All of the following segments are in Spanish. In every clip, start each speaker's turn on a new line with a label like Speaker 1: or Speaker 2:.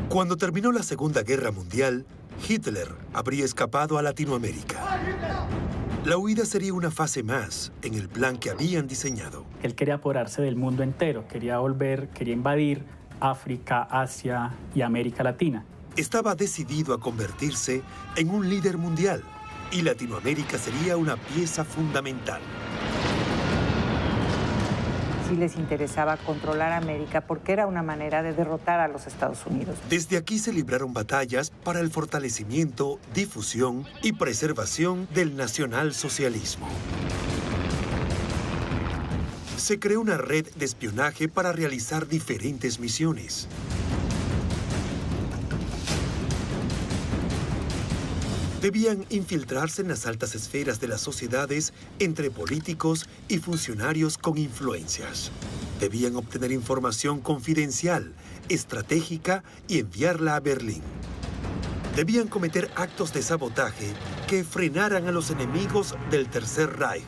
Speaker 1: Cuando terminó la Segunda Guerra Mundial, Hitler habría escapado a Latinoamérica. La huida sería una fase más en el plan que habían diseñado.
Speaker 2: Él quería apoderarse del mundo entero, quería invadir África, Asia y América Latina.
Speaker 1: Estaba decidido a convertirse en un líder mundial y Latinoamérica sería una pieza fundamental.
Speaker 3: Sí les interesaba controlar América porque era una manera de derrotar a los Estados Unidos.
Speaker 1: Desde aquí se libraron batallas para el fortalecimiento, difusión y preservación del nacionalsocialismo. Se creó una red de espionaje para realizar diferentes misiones. Debían infiltrarse en las altas esferas de las sociedades entre políticos y funcionarios con influencias. Debían obtener información confidencial, estratégica y enviarla a Berlín. Debían cometer actos de sabotaje que frenaran a los enemigos del Tercer Reich.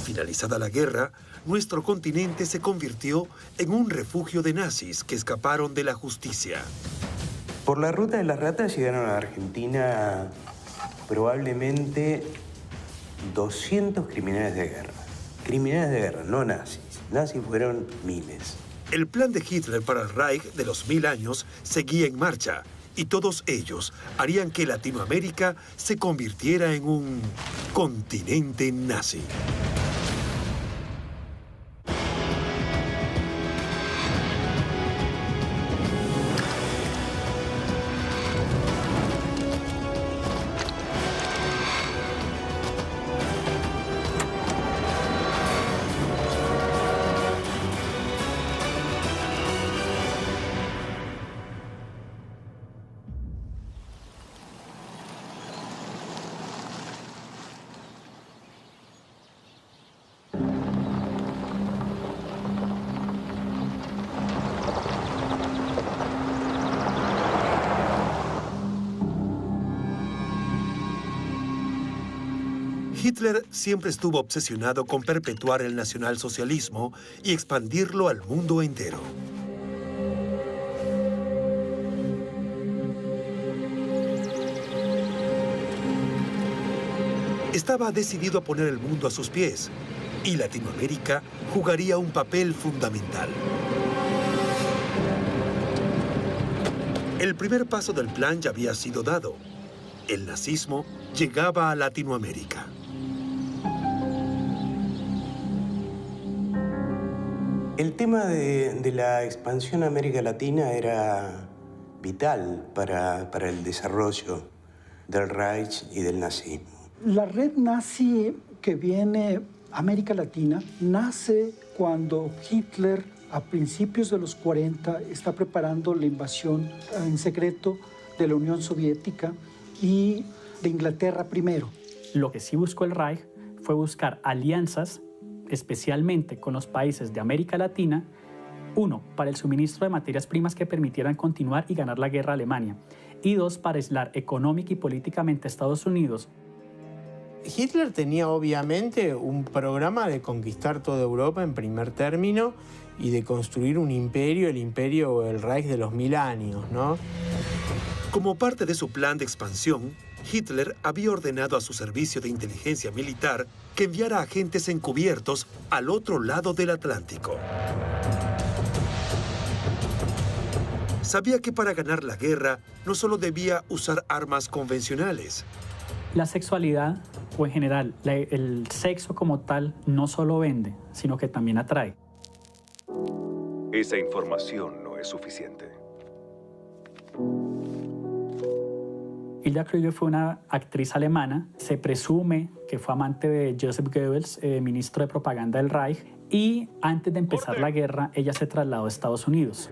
Speaker 1: Finalizada la guerra, nuestro continente se convirtió en un refugio de nazis que escaparon de la justicia.
Speaker 4: Por la ruta de las ratas llegaron a Argentina probablemente 200 criminales de guerra. Criminales de guerra, no nazis. Nazis fueron miles.
Speaker 1: El plan de Hitler para el Reich de los 1000 años seguía en marcha y todos ellos harían que Latinoamérica se convirtiera en un continente nazi. Hitler siempre estuvo obsesionado con perpetuar el nacionalsocialismo y expandirlo al mundo entero. Estaba decidido a poner el mundo a sus pies y Latinoamérica jugaría un papel fundamental. El primer paso del plan ya había sido dado. El nazismo llegaba a Latinoamérica.
Speaker 4: El tema de la expansión a América Latina era vital para el desarrollo del Reich y del nazismo.
Speaker 5: La red nazi que viene a América Latina nace cuando Hitler, a principios de los 40, está preparando la invasión en secreto de la Unión Soviética y de Inglaterra primero.
Speaker 2: Lo que sí buscó el Reich fue buscar alianzas, especialmente con los países de América Latina, uno, para el suministro de materias primas que permitieran continuar y ganar la guerra a Alemania, y dos, para aislar económica y políticamente a Estados Unidos.
Speaker 6: Hitler tenía obviamente un programa de conquistar toda Europa en primer término y de construir un imperio, el imperio o el Reich de los 1000 años, ¿no?
Speaker 1: Como parte de su plan de expansión, Hitler había ordenado a su servicio de inteligencia militar que enviara agentes encubiertos al otro lado del Atlántico. Sabía que para ganar la guerra no solo debía usar armas convencionales.
Speaker 2: La sexualidad, o en general, el sexo como tal, no solo vende, sino que también atrae.
Speaker 7: Esa información no es suficiente.
Speaker 2: Hilda Krüger fue una actriz alemana. Se presume que fue amante de Joseph Goebbels, ministro de propaganda del Reich, y antes de empezar la guerra, ella se trasladó a Estados Unidos.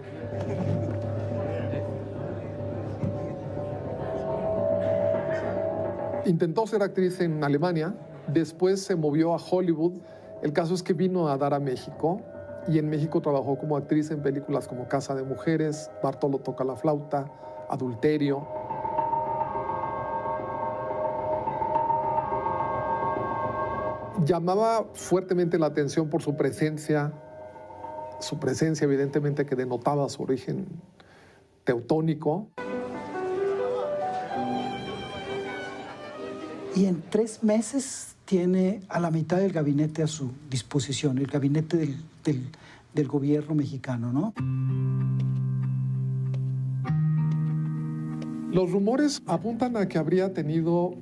Speaker 8: Intentó ser actriz en Alemania, después se movió a Hollywood. El caso es que vino a dar a México y en México trabajó como actriz en películas como Casa de Mujeres, Bartolo toca la flauta, Adulterio. Llamaba fuertemente la atención por su presencia evidentemente que denotaba su origen teutónico.
Speaker 5: Y en 3 meses tiene a la mitad del gabinete a su disposición, el gabinete del gobierno mexicano, ¿no?
Speaker 8: Los rumores apuntan a que habría tenido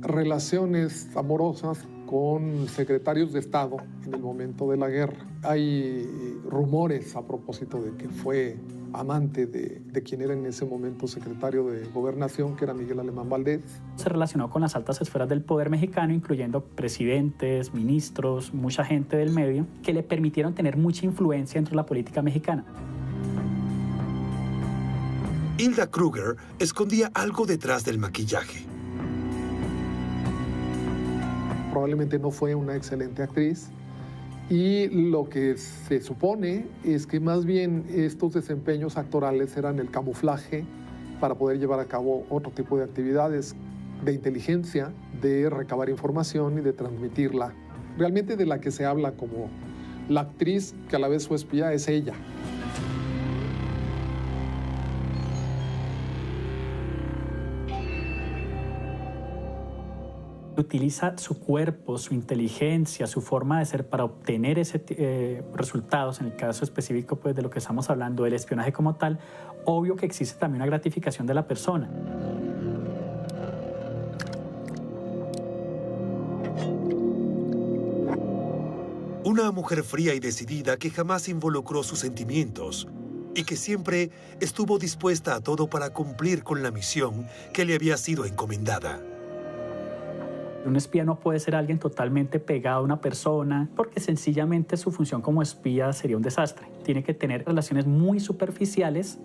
Speaker 8: relaciones amorosas con secretarios de Estado en el momento de la guerra. Hay rumores a propósito de que fue amante de quien era en ese momento secretario de Gobernación, que era Miguel Alemán Valdés.
Speaker 2: Se relacionó con las altas esferas del poder mexicano, incluyendo presidentes, ministros, mucha gente del medio, que le permitieron tener mucha influencia dentro de la política mexicana.
Speaker 1: Hilda Kruger escondía algo detrás del maquillaje.
Speaker 8: Probablemente no fue una excelente actriz y lo que se supone es que más bien estos desempeños actorales eran el camuflaje para poder llevar a cabo otro tipo de actividades de inteligencia, de recabar información y de transmitirla. Realmente de la que se habla como la actriz que a la vez fue espía es ella.
Speaker 2: Utiliza su cuerpo, su inteligencia, su forma de ser para obtener resultados. En el caso específico pues, de lo que estamos hablando, del espionaje como tal, obvio que existe también una gratificación de la persona.
Speaker 1: Una mujer fría y decidida que jamás involucró sus sentimientos y que siempre estuvo dispuesta a todo para cumplir con la misión que le había sido encomendada.
Speaker 2: Un espía no puede ser alguien totalmente pegado a una persona porque sencillamente su función como espía sería un desastre. Tiene que tener relaciones muy superficiales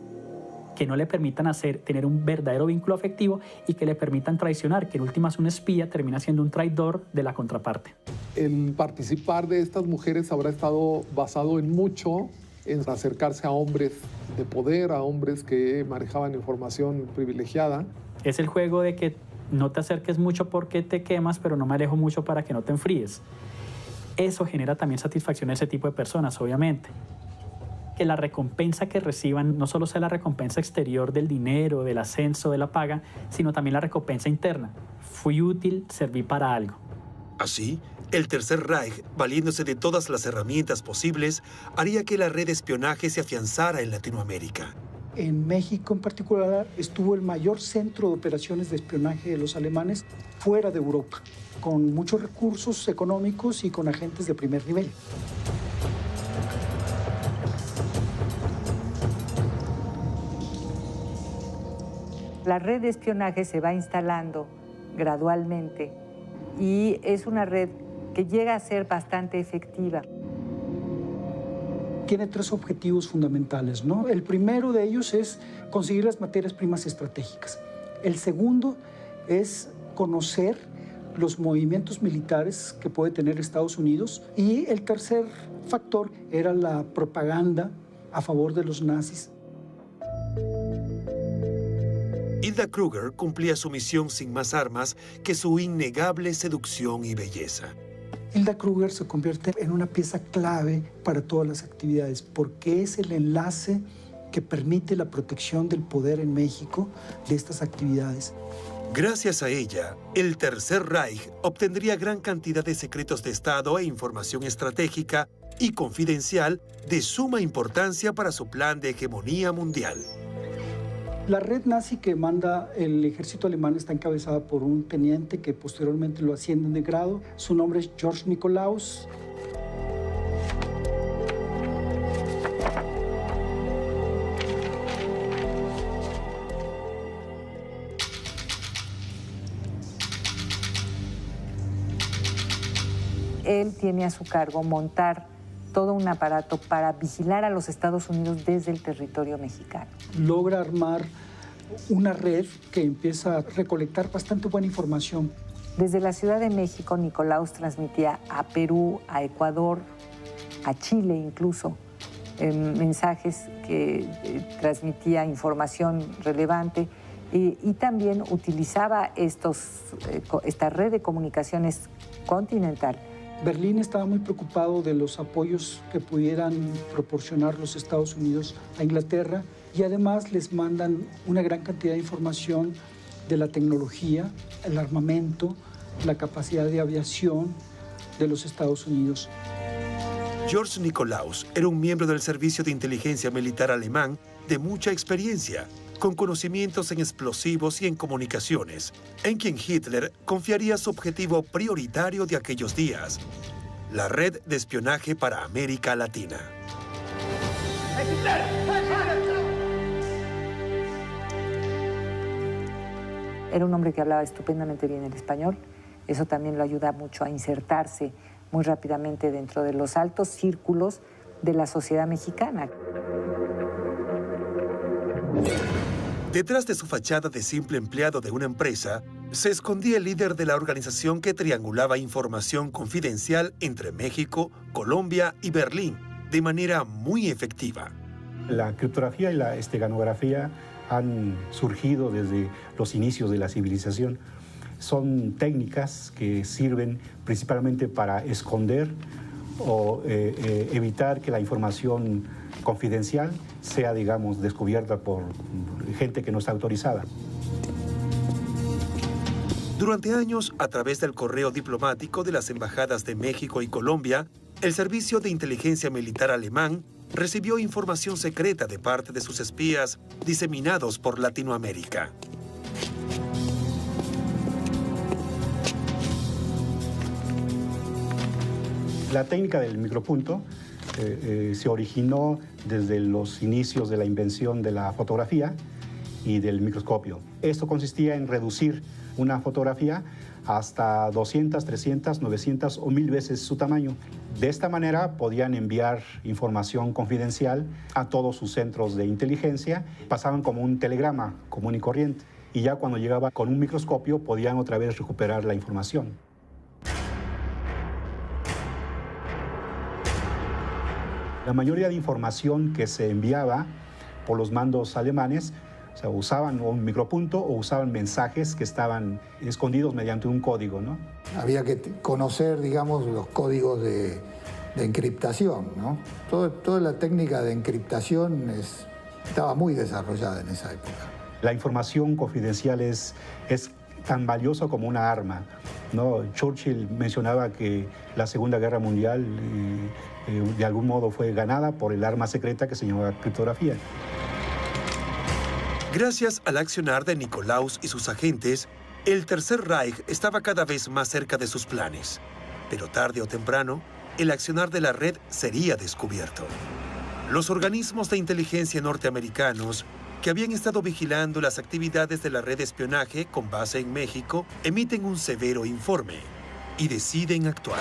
Speaker 2: que no le permitan tener un verdadero vínculo afectivo y que le permitan traicionar, que en últimas un espía termina siendo un traidor de la contraparte.
Speaker 8: El participar de estas mujeres habrá estado basado en mucho en acercarse a hombres de poder, a hombres que manejaban información privilegiada.
Speaker 2: Es el juego de que no te acerques mucho porque te quemas, pero no me alejo mucho para que no te enfríes. Eso genera también satisfacción a ese tipo de personas, obviamente. Que la recompensa que reciban no solo sea la recompensa exterior del dinero, del ascenso, de la paga, sino también la recompensa interna. Fui útil, serví para algo.
Speaker 1: Así, el Tercer Reich, valiéndose de todas las herramientas posibles, haría que la red de espionaje se afianzara en Latinoamérica.
Speaker 5: En México en particular estuvo el mayor centro de operaciones de espionaje de los alemanes fuera de Europa, con muchos recursos económicos y con agentes de primer nivel.
Speaker 3: La red de espionaje se va instalando gradualmente y es una red que llega a ser bastante efectiva.
Speaker 5: Tiene 3 objetivos fundamentales, ¿no? El primero de ellos es conseguir las materias primas estratégicas. El segundo es conocer los movimientos militares que puede tener Estados Unidos. Y el tercer factor era la propaganda a favor de los nazis.
Speaker 1: Hilda Kruger cumplía su misión sin más armas que su innegable seducción y belleza.
Speaker 5: Hilda Kruger se convierte en una pieza clave para todas las actividades porque es el enlace que permite la protección del poder en México de estas actividades.
Speaker 1: Gracias a ella, el Tercer Reich obtendría gran cantidad de secretos de Estado e información estratégica y confidencial de suma importancia para su plan de hegemonía mundial.
Speaker 5: La red nazi que manda el ejército alemán está encabezada por un teniente que posteriormente lo ascienden de grado. Su nombre es George Nikolaus.
Speaker 3: Él tiene a su cargo montar todo un aparato para vigilar a los Estados Unidos desde el territorio mexicano.
Speaker 5: Logra armar una red que empieza a recolectar bastante buena información.
Speaker 3: Desde la Ciudad de México, Nikolaus transmitía a Perú, a Ecuador, a Chile incluso, mensajes que transmitía información relevante y también utilizaba esta red de comunicaciones continental
Speaker 5: Berlín estaba muy preocupado de los apoyos que pudieran proporcionar los Estados Unidos a Inglaterra y además les mandan una gran cantidad de información de la tecnología, el armamento, la capacidad de aviación de los Estados Unidos.
Speaker 1: George Nikolaus era un miembro del Servicio de Inteligencia Militar alemán de mucha experiencia, con conocimientos en explosivos y en comunicaciones, en quien Hitler confiaría su objetivo prioritario de aquellos días, la red de espionaje para América Latina.
Speaker 3: Era un hombre que hablaba estupendamente bien el español. Eso también lo ayuda mucho a insertarse muy rápidamente dentro de los altos círculos de la sociedad mexicana.
Speaker 1: Detrás de su fachada de simple empleado de una empresa, se escondía el líder de la organización que triangulaba información confidencial entre México, Colombia y Berlín de manera muy efectiva.
Speaker 9: La criptografía y la esteganografía han surgido desde los inicios de la civilización. Son técnicas que sirven principalmente para esconder o evitar que la información confidencial sea, digamos, descubierta por gente que no está autorizada.
Speaker 1: Durante años, a través del correo diplomático de las embajadas de México y Colombia, el Servicio de Inteligencia Militar alemán recibió información secreta de parte de sus espías diseminados por Latinoamérica.
Speaker 9: La técnica del micropunto se originó desde los inicios de la invención de la fotografía y del microscopio. Esto consistía en reducir una fotografía hasta 200, 300, 900 o 1000 veces su tamaño. De esta manera podían enviar información confidencial a todos sus centros de inteligencia. Pasaban como un telegrama común y corriente. Y ya cuando llegaba con un microscopio podían otra vez recuperar la información. La mayoría de información que se enviaba por los mandos alemanes, o sea, usaban un micropunto o usaban mensajes que estaban escondidos mediante un código, ¿no?
Speaker 10: Había que conocer, digamos, los códigos de encriptación, ¿no? Toda la técnica de encriptación estaba muy desarrollada en esa época.
Speaker 9: La información confidencial es tan valiosa como una arma, ¿no? Churchill mencionaba que la Segunda Guerra Mundial de algún modo fue ganada por el arma secreta que se llamaba criptografía.
Speaker 1: Gracias al accionar de Nikolaus y sus agentes, el Tercer Reich estaba cada vez más cerca de sus planes. Pero tarde o temprano, el accionar de la red sería descubierto. Los organismos de inteligencia norteamericanos, que habían estado vigilando las actividades de la red de espionaje con base en México, emiten un severo informe y deciden actuar.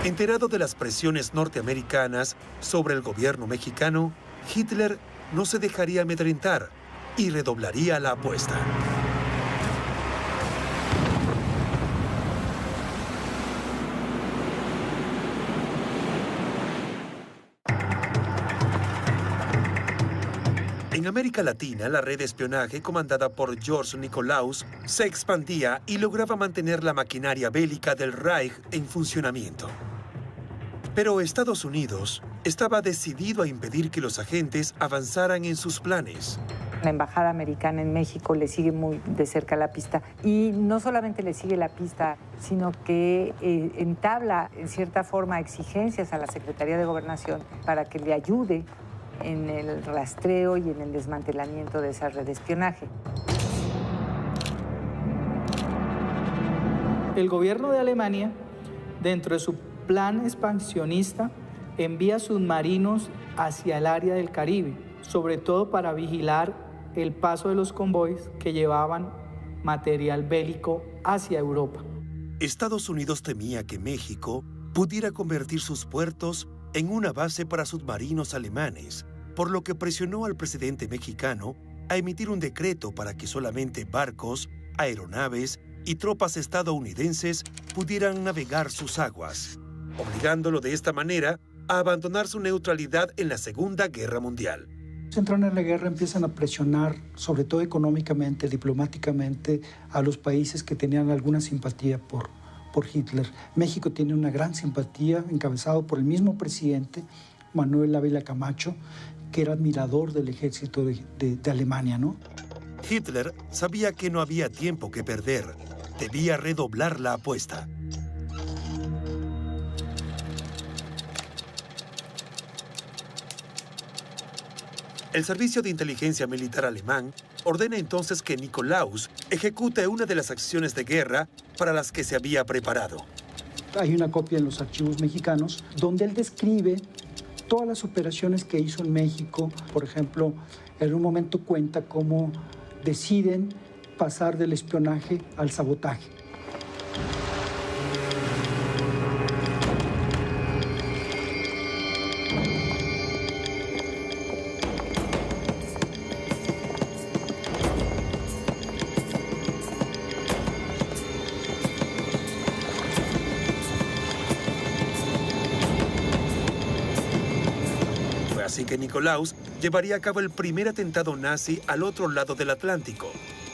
Speaker 1: Enterado de las presiones norteamericanas sobre el gobierno mexicano, Hitler no se dejaría amedrentar y redoblaría la apuesta. En América Latina, la red de espionaje comandada por George Nikolaus se expandía y lograba mantener la maquinaria bélica del Reich en funcionamiento. Pero Estados Unidos estaba decidido a impedir que los agentes avanzaran en sus planes.
Speaker 3: La embajada americana en México le sigue muy de cerca la pista y no solamente le sigue la pista, sino que entabla en cierta forma exigencias a la Secretaría de Gobernación para que le ayude en el rastreo y en el desmantelamiento de esa red de espionaje.
Speaker 11: El gobierno de Alemania, dentro de su plan expansionista, envía submarinos hacia el área del Caribe, sobre todo para vigilar el paso de los convoys que llevaban material bélico hacia Europa.
Speaker 1: Estados Unidos temía que México pudiera convertir sus puertos en una base para submarinos alemanes, por lo que presionó al presidente mexicano a emitir un decreto para que solamente barcos, aeronaves y tropas estadounidenses pudieran navegar sus aguas, obligándolo de esta manera a abandonar su neutralidad en la Segunda Guerra Mundial.
Speaker 5: Entran en la guerra, empiezan a presionar, sobre todo económicamente, diplomáticamente, a los países que tenían alguna simpatía por Hitler. México tiene una gran simpatía, encabezado por el mismo presidente, Manuel Ávila Camacho, que era admirador del ejército de Alemania, ¿no?
Speaker 1: Hitler sabía que no había tiempo que perder. Debía redoblar la apuesta. El Servicio de Inteligencia Militar alemán ordena entonces que Nikolaus ejecute una de las acciones de guerra para las que se había preparado.
Speaker 5: Hay una copia en los archivos mexicanos donde él describe todas las operaciones que hizo en México. Por ejemplo, en un momento cuenta cómo deciden pasar del espionaje al sabotaje.
Speaker 1: Así que Nikolaus llevaría a cabo el primer atentado nazi al otro lado del Atlántico,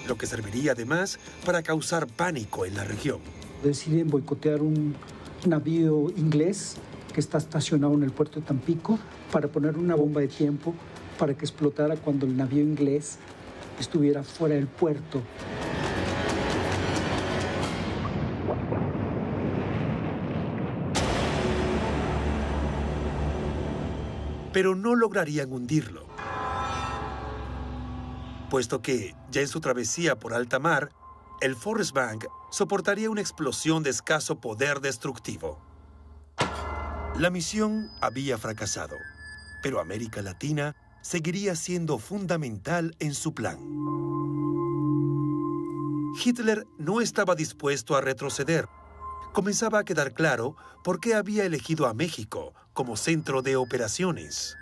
Speaker 1: lo que serviría además para causar pánico en la región.
Speaker 5: Deciden boicotear un navío inglés que está estacionado en el puerto de Tampico para poner una bomba de tiempo para que explotara cuando el navío inglés estuviera fuera del puerto.
Speaker 1: Pero no lograrían hundirlo, puesto que, ya en su travesía por alta mar, el Forrest Bank soportaría una explosión de escaso poder destructivo. La misión había fracasado, pero América Latina seguiría siendo fundamental en su plan. Hitler no estaba dispuesto a retroceder. Comenzaba a quedar claro por qué había elegido a México como centro de operaciones.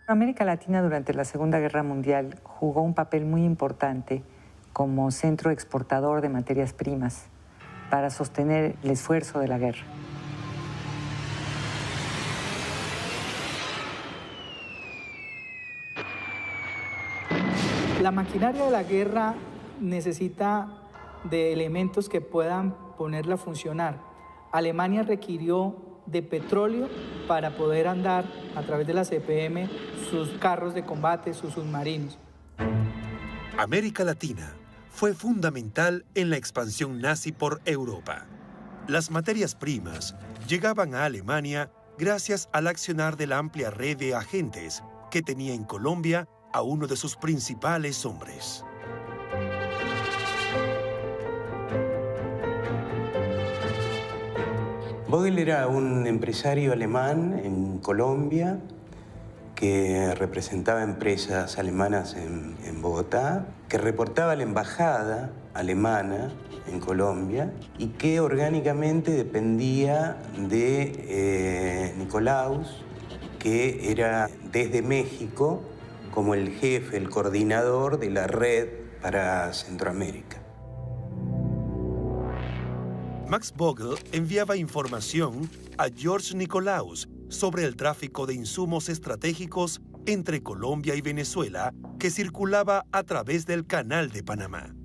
Speaker 3: América Latina durante la Segunda Guerra Mundial jugó un papel muy importante como centro exportador de materias primas para sostener el esfuerzo de la guerra.
Speaker 11: La maquinaria de la guerra necesita de elementos que puedan ponerla a funcionar. Alemania requirió de petróleo para poder andar a través de la CPM sus carros de combate, sus submarinos.
Speaker 1: América Latina fue fundamental en la expansión nazi por Europa. Las materias primas llegaban a Alemania gracias al accionar de la amplia red de agentes que tenía en Colombia a uno de sus principales hombres.
Speaker 4: Vogel era un empresario alemán en Colombia que representaba empresas alemanas en Bogotá, que reportaba a la embajada alemana en Colombia y que orgánicamente dependía de Nikolaus, que era desde México como el jefe, el coordinador de la red para Centroamérica.
Speaker 1: Max Vogel enviaba información a George Nikolaus sobre el tráfico de insumos estratégicos entre Colombia y Venezuela que circulaba a través del Canal de Panamá.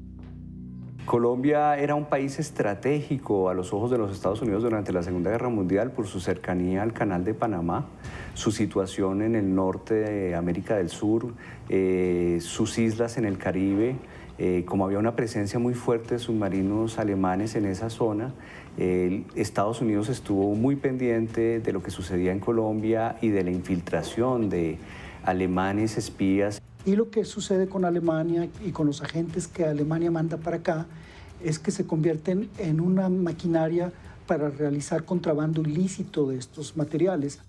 Speaker 12: Colombia era un país estratégico a los ojos de los Estados Unidos durante la Segunda Guerra Mundial por su cercanía al Canal de Panamá, su situación en el norte de América del Sur, sus islas en el Caribe. Como había una presencia muy fuerte de submarinos alemanes en esa zona, Estados Unidos estuvo muy pendiente de lo que sucedía en Colombia y de la infiltración de alemanes espías.
Speaker 5: Y lo que sucede con Alemania y con los agentes que Alemania manda para acá es que se convierten en una maquinaria para realizar contrabando ilícito de estos materiales.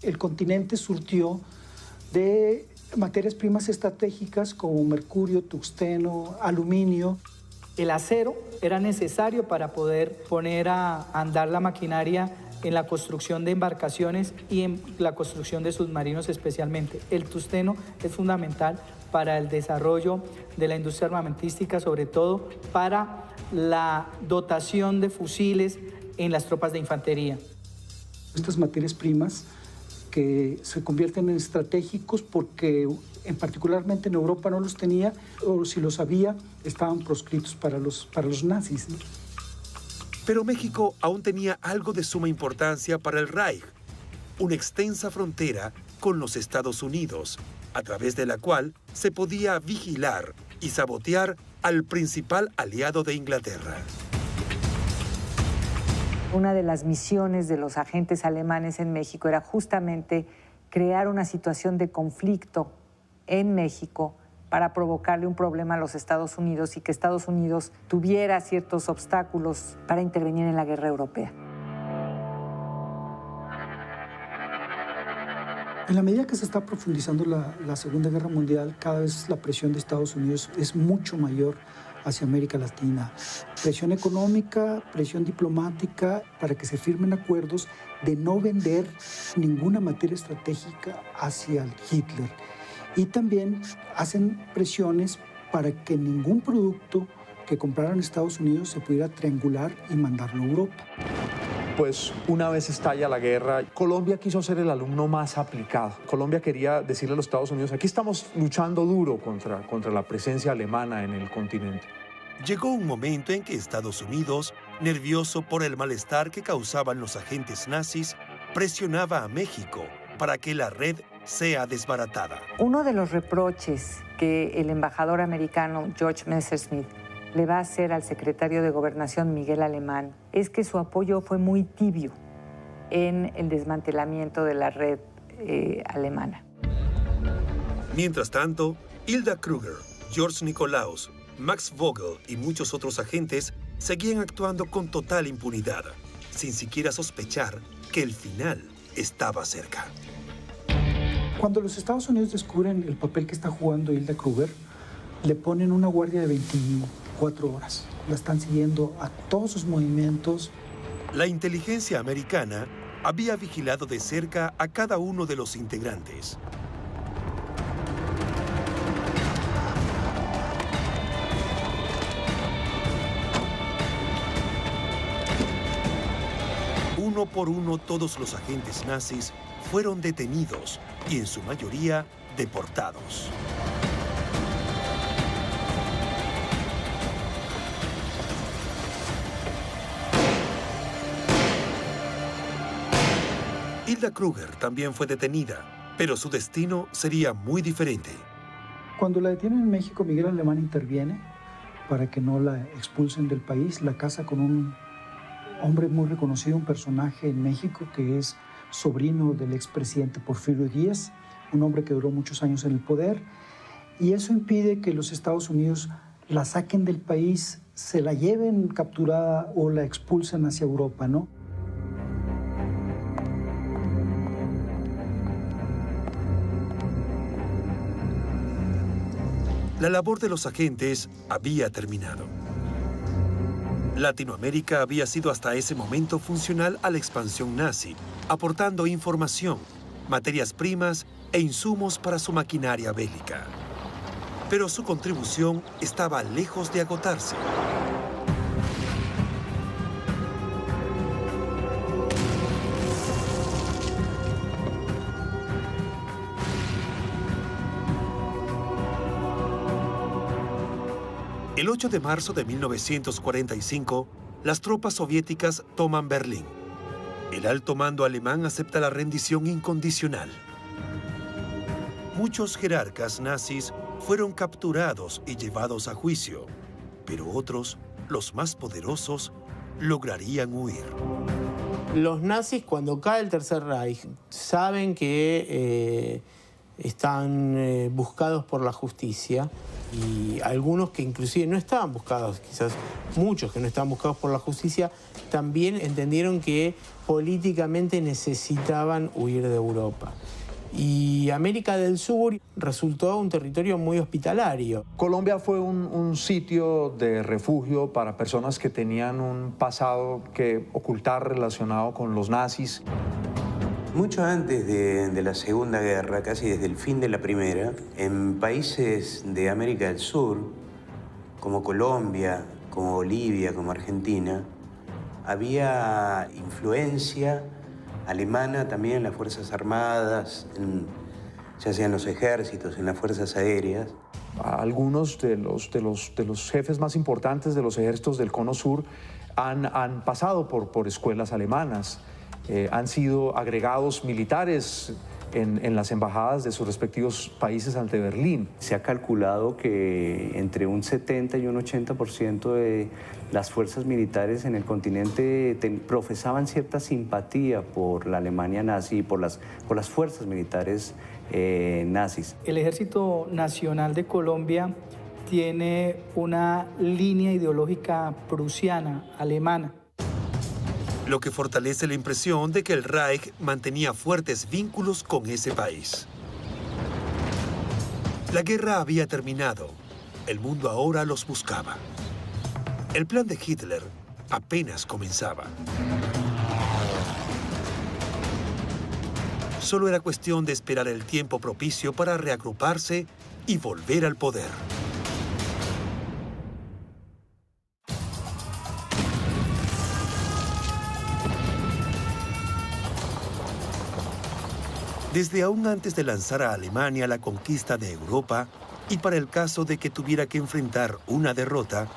Speaker 5: El continente surtió de materias primas estratégicas como mercurio, tungsteno, aluminio.
Speaker 11: El acero era necesario para poder poner a andar la maquinaria en la construcción de embarcaciones y en la construcción de submarinos especialmente. El tungsteno es fundamental para el desarrollo de la industria armamentística, sobre todo para la dotación de fusiles en las tropas de infantería.
Speaker 5: Estas materias primas que se convierten en estratégicos porque particularmente en Europa no los tenía, o si los había, estaban proscritos para los nazis, ¿no?
Speaker 1: Pero México aún tenía algo de suma importancia para el Reich, una extensa frontera con los Estados Unidos, a través de la cual se podía vigilar y sabotear al principal aliado de Inglaterra.
Speaker 3: Una de las misiones de los agentes alemanes en México era justamente crear una situación de conflicto en México para provocarle un problema a los Estados Unidos y que Estados Unidos tuviera ciertos obstáculos para intervenir en la guerra europea.
Speaker 5: En la medida que se está profundizando la Segunda Guerra Mundial, cada vez la presión de Estados Unidos es mucho mayor hacia América Latina. Presión económica, presión diplomática, para que se firmen acuerdos de no vender ninguna materia estratégica hacia Hitler. Y también hacen presiones para que ningún producto que compraran Estados Unidos se pudiera triangular y mandarlo a Europa.
Speaker 13: Pues una vez estalla la guerra, Colombia quiso ser el alumno más aplicado. Colombia quería decirle a los Estados Unidos, aquí estamos luchando duro contra la presencia alemana en el continente.
Speaker 1: Llegó un momento en que Estados Unidos, nervioso por el malestar que causaban los agentes nazis, presionaba a México para que la red sea desbaratada.
Speaker 3: Uno de los reproches que el embajador americano George Messerschmitt le va a hacer al secretario de Gobernación Miguel Alemán es que su apoyo fue muy tibio en el desmantelamiento de la red alemana.
Speaker 1: Mientras tanto, Hilda Kruger, George Nikolaus, Max Vogel y muchos otros agentes seguían actuando con total impunidad, sin siquiera sospechar que el final estaba cerca.
Speaker 5: Cuando los Estados Unidos descubren el papel que está jugando Hilda Kruger, le ponen una guardia de 24 horas. La están siguiendo a todos sus movimientos.
Speaker 1: La inteligencia americana había vigilado de cerca a cada uno de los integrantes. Uno por uno, todos los agentes nazis fueron detenidos y en su mayoría deportados. Hilda Kruger también fue detenida, pero su destino sería muy diferente.
Speaker 5: Cuando la detienen en México, Miguel Alemán interviene para que no la expulsen del país. La casa con un hombre muy reconocido, un personaje en México que es sobrino del expresidente Porfirio Díaz, un hombre que duró muchos años en el poder, y eso impide que los Estados Unidos la saquen del país, se la lleven capturada o la expulsen hacia Europa, ¿no?
Speaker 1: La labor de los agentes había terminado. Latinoamérica había sido hasta ese momento funcional a la expansión nazi, aportando información, materias primas e insumos para su maquinaria bélica. Pero su contribución estaba lejos de agotarse. El 8 de marzo de 1945, las tropas soviéticas toman Berlín. El alto mando alemán acepta la rendición incondicional. Muchos jerarcas nazis fueron capturados y llevados a juicio, pero otros, los más poderosos, lograrían huir.
Speaker 6: Los nazis, cuando cae el Tercer Reich, saben que están buscados por la justicia, y algunos que inclusive no estaban buscados, quizás muchos que no estaban buscados por la justicia, también entendieron que políticamente necesitaban huir de Europa. Y América del Sur resultó un territorio muy hospitalario.
Speaker 13: Colombia fue un sitio de refugio para personas que tenían un pasado que ocultar relacionado con los nazis.
Speaker 4: Mucho antes de la Segunda Guerra, casi desde el fin de la Primera, en países de América del Sur, como Colombia, como Bolivia, como Argentina, había influencia alemana también en las Fuerzas Armadas. ya sea en los ejércitos, en las fuerzas aéreas.
Speaker 13: Algunos de los jefes más importantes de los ejércitos del Cono Sur han pasado por escuelas alemanas, han sido agregados militares en las embajadas de sus respectivos países ante Berlín.
Speaker 12: Se ha calculado que entre un 70 y un 80% de las fuerzas militares en el continente profesaban cierta simpatía por la Alemania nazi y por las fuerzas militares nazis.
Speaker 11: El Ejército Nacional de Colombia tiene una línea ideológica prusiana, alemana.
Speaker 1: Lo que fortalece la impresión de que el Reich mantenía fuertes vínculos con ese país. La guerra había terminado. El mundo ahora los buscaba. El plan de Hitler apenas comenzaba. Solo era cuestión de esperar el tiempo propicio para reagruparse y volver al poder. Desde aún antes de lanzar a Alemania la conquista de Europa, y para el caso de que tuviera que enfrentar una derrota,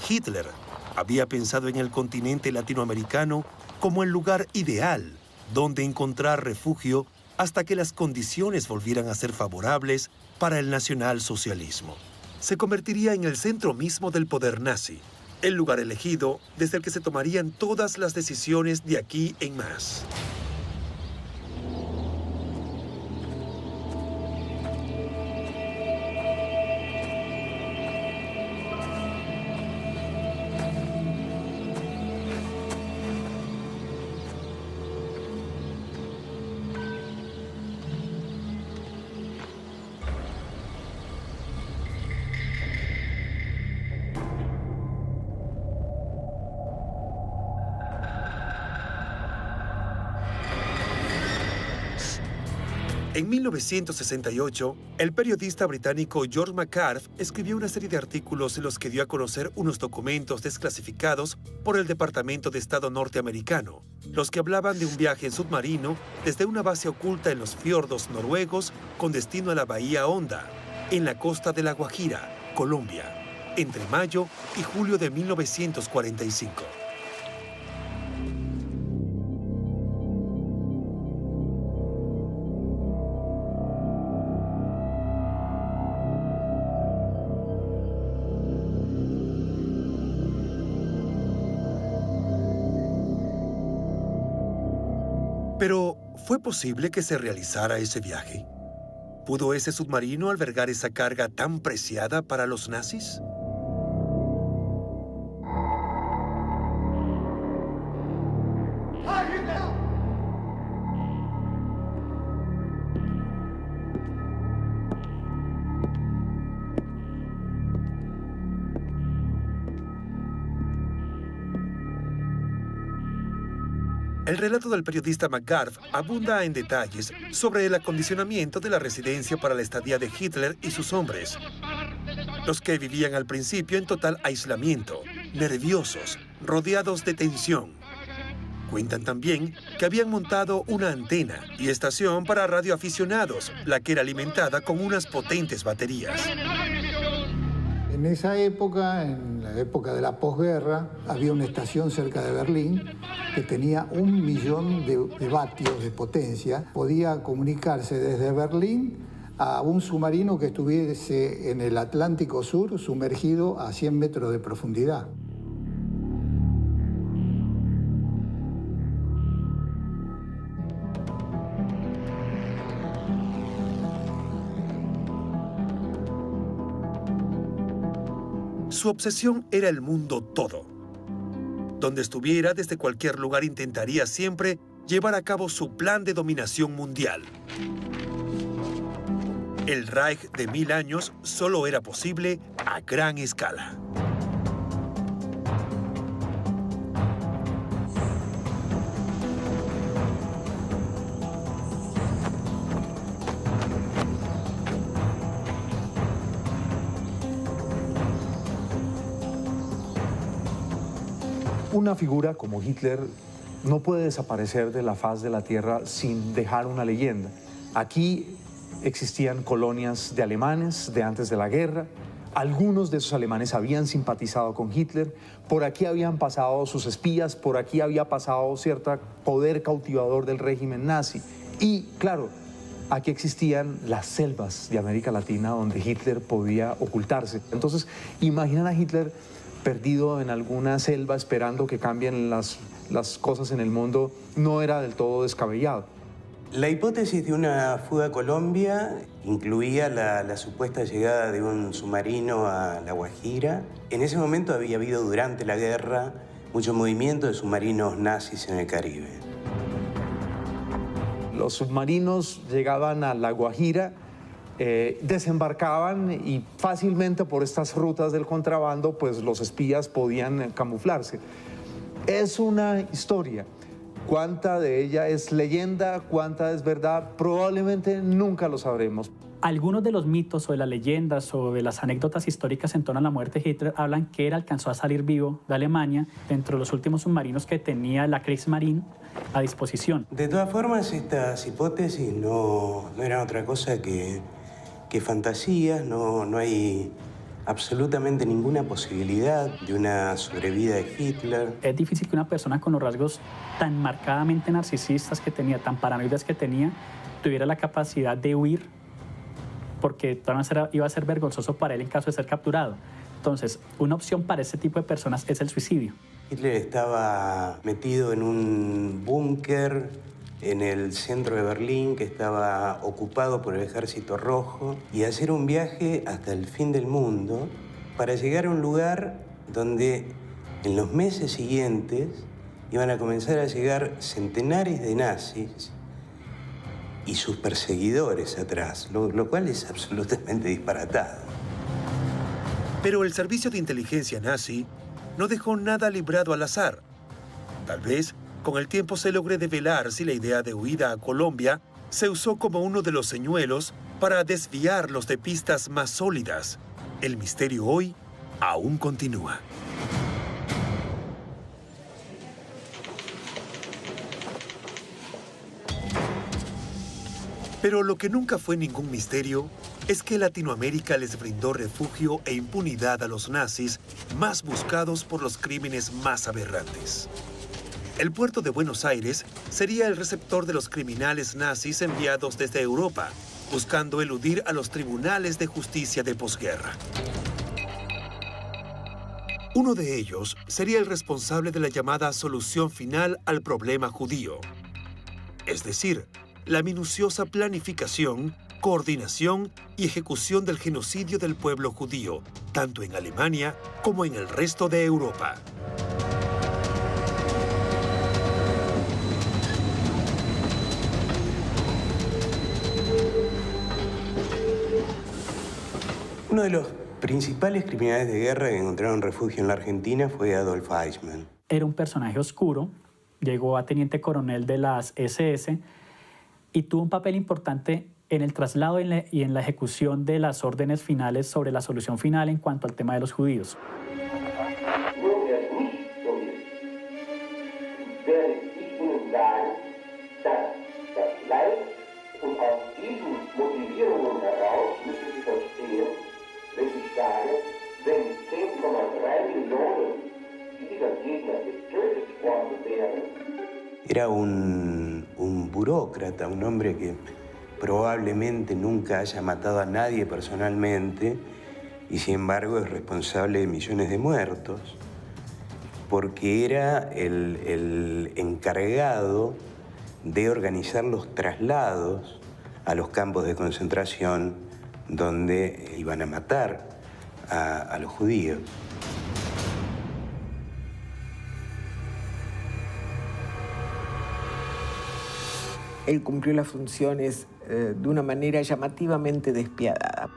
Speaker 1: Hitler había pensado en el continente latinoamericano como el lugar ideal donde encontrar refugio hasta que las condiciones volvieran a ser favorables para el nacionalsocialismo. Se convertiría en el centro mismo del poder nazi, el lugar elegido desde el que se tomarían todas las decisiones de aquí en más. En 1968, el periodista británico George McCarthy escribió una serie de artículos en los que dio a conocer unos documentos desclasificados por el Departamento de Estado norteamericano, los que hablaban de un viaje en submarino desde una base oculta en los fiordos noruegos con destino a la Bahía Honda, en la costa de La Guajira, Colombia, entre mayo y julio de 1945. Pero, ¿fue posible que se realizara ese viaje? ¿Pudo ese submarino albergar esa carga tan preciada para los nazis? El relato del periodista McGarth abunda en detalles sobre el acondicionamiento de la residencia para la estadía de Hitler y sus hombres, los que vivían al principio en total aislamiento, nerviosos, rodeados de tensión. Cuentan también que habían montado una antena y estación para radioaficionados, la que era alimentada con unas potentes baterías.
Speaker 10: En esa época, en la época de la posguerra, había una estación cerca de Berlín que tenía 1 millón de vatios de potencia. Podía comunicarse desde Berlín a un submarino que estuviese en el Atlántico Sur, sumergido a 100 metros de profundidad.
Speaker 1: Su obsesión era el mundo todo. Donde estuviera, desde cualquier lugar intentaría siempre llevar a cabo su plan de dominación mundial. El Reich de 1000 años solo era posible a gran escala.
Speaker 13: Una figura como Hitler no puede desaparecer de la faz de la tierra sin dejar una leyenda. Aquí existían colonias de alemanes de antes de la guerra. Algunos de esos alemanes habían simpatizado con Hitler, por aquí habían pasado sus espías, por aquí había pasado cierto poder cautivador del régimen nazi. Y, claro, aquí existían las selvas de América Latina donde Hitler podía ocultarse. Entonces, imaginan a Hitler perdido en alguna selva esperando que cambien las cosas en el mundo, no era del todo descabellado.
Speaker 4: La hipótesis de una fuga a Colombia incluía la supuesta llegada de un submarino a La Guajira. En ese momento había habido durante la guerra mucho movimiento de submarinos nazis en el Caribe.
Speaker 13: Los submarinos llegaban a La Guajira, desembarcaban y fácilmente por estas rutas del contrabando, pues los espías podían camuflarse. Es una historia. ¿Cuánta de ella es leyenda? ¿Cuánta es verdad? Probablemente nunca lo sabremos.
Speaker 2: Algunos de los mitos o de las leyendas o de las anécdotas históricas en torno a la muerte de Hitler hablan que él alcanzó a salir vivo de Alemania dentro de los últimos submarinos que tenía la Kriegsmarine a disposición.
Speaker 4: De todas formas, estas hipótesis no eran otra cosa que fantasías, no hay absolutamente ninguna posibilidad de una sobrevida de Hitler.
Speaker 2: Es difícil que una persona con los rasgos tan marcadamente narcisistas que tenía, tan paranoides que tenía, tuviera la capacidad de huir, porque iba a ser vergonzoso para él en caso de ser capturado. Entonces, una opción para ese tipo de personas es el suicidio.
Speaker 4: Hitler estaba metido en un búnker en el centro de Berlín que estaba ocupado por el Ejército Rojo y hacer un viaje hasta el fin del mundo para llegar a un lugar donde en los meses siguientes iban a comenzar a llegar centenares de nazis y sus perseguidores atrás, lo cual es absolutamente disparatado.
Speaker 1: Pero el servicio de inteligencia nazi no dejó nada librado al azar. Tal vez con el tiempo se logre develar si la idea de huida a Colombia se usó como uno de los señuelos para desviarlos de pistas más sólidas. El misterio hoy aún continúa. Pero lo que nunca fue ningún misterio es que Latinoamérica les brindó refugio e impunidad a los nazis más buscados por los crímenes más aberrantes. El puerto de Buenos Aires sería el receptor de los criminales nazis enviados desde Europa, buscando eludir a los tribunales de justicia de posguerra. Uno de ellos sería el responsable de la llamada solución final al problema judío, es decir, la minuciosa planificación, coordinación y ejecución del genocidio del pueblo judío, tanto en Alemania como en el resto de Europa.
Speaker 4: Uno de los principales criminales de guerra que encontraron refugio en la Argentina fue Adolf Eichmann.
Speaker 2: Era un personaje oscuro, llegó a teniente coronel de las SS y tuvo un papel importante en el traslado y en la ejecución de las órdenes finales sobre la solución final en cuanto al tema de los judíos.
Speaker 4: Era un burócrata, un hombre que probablemente nunca haya matado a nadie personalmente y sin embargo es responsable de millones de muertos, porque era el encargado de organizar los traslados a los campos de concentración donde iban a matar a los judíos.
Speaker 14: Él cumplió las funciones de una manera llamativamente despiadada.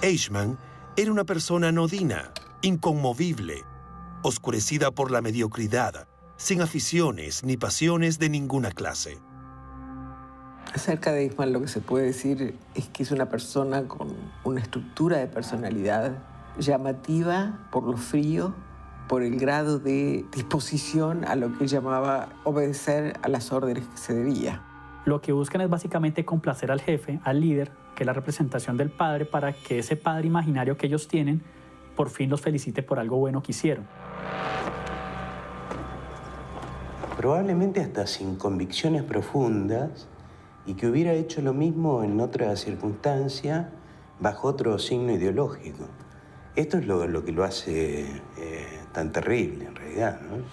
Speaker 1: Eichmann era una persona anodina, inconmovible, oscurecida por la mediocridad, sin aficiones ni pasiones de ninguna clase.
Speaker 14: Acerca de Eichmann lo que se puede decir es que es una persona con una estructura de personalidad llamativa por lo frío, por el grado de disposición a lo que él llamaba obedecer a las órdenes que se debía.
Speaker 2: Lo que buscan es básicamente complacer al jefe, al líder, que es la representación del padre, para que ese padre imaginario que ellos tienen por fin los felicite por algo bueno que hicieron.
Speaker 4: Probablemente hasta sin convicciones profundas, y que hubiera hecho lo mismo en otra circunstancia, bajo otro signo ideológico. Esto es lo que lo hace tan terrible, en realidad, ¿no?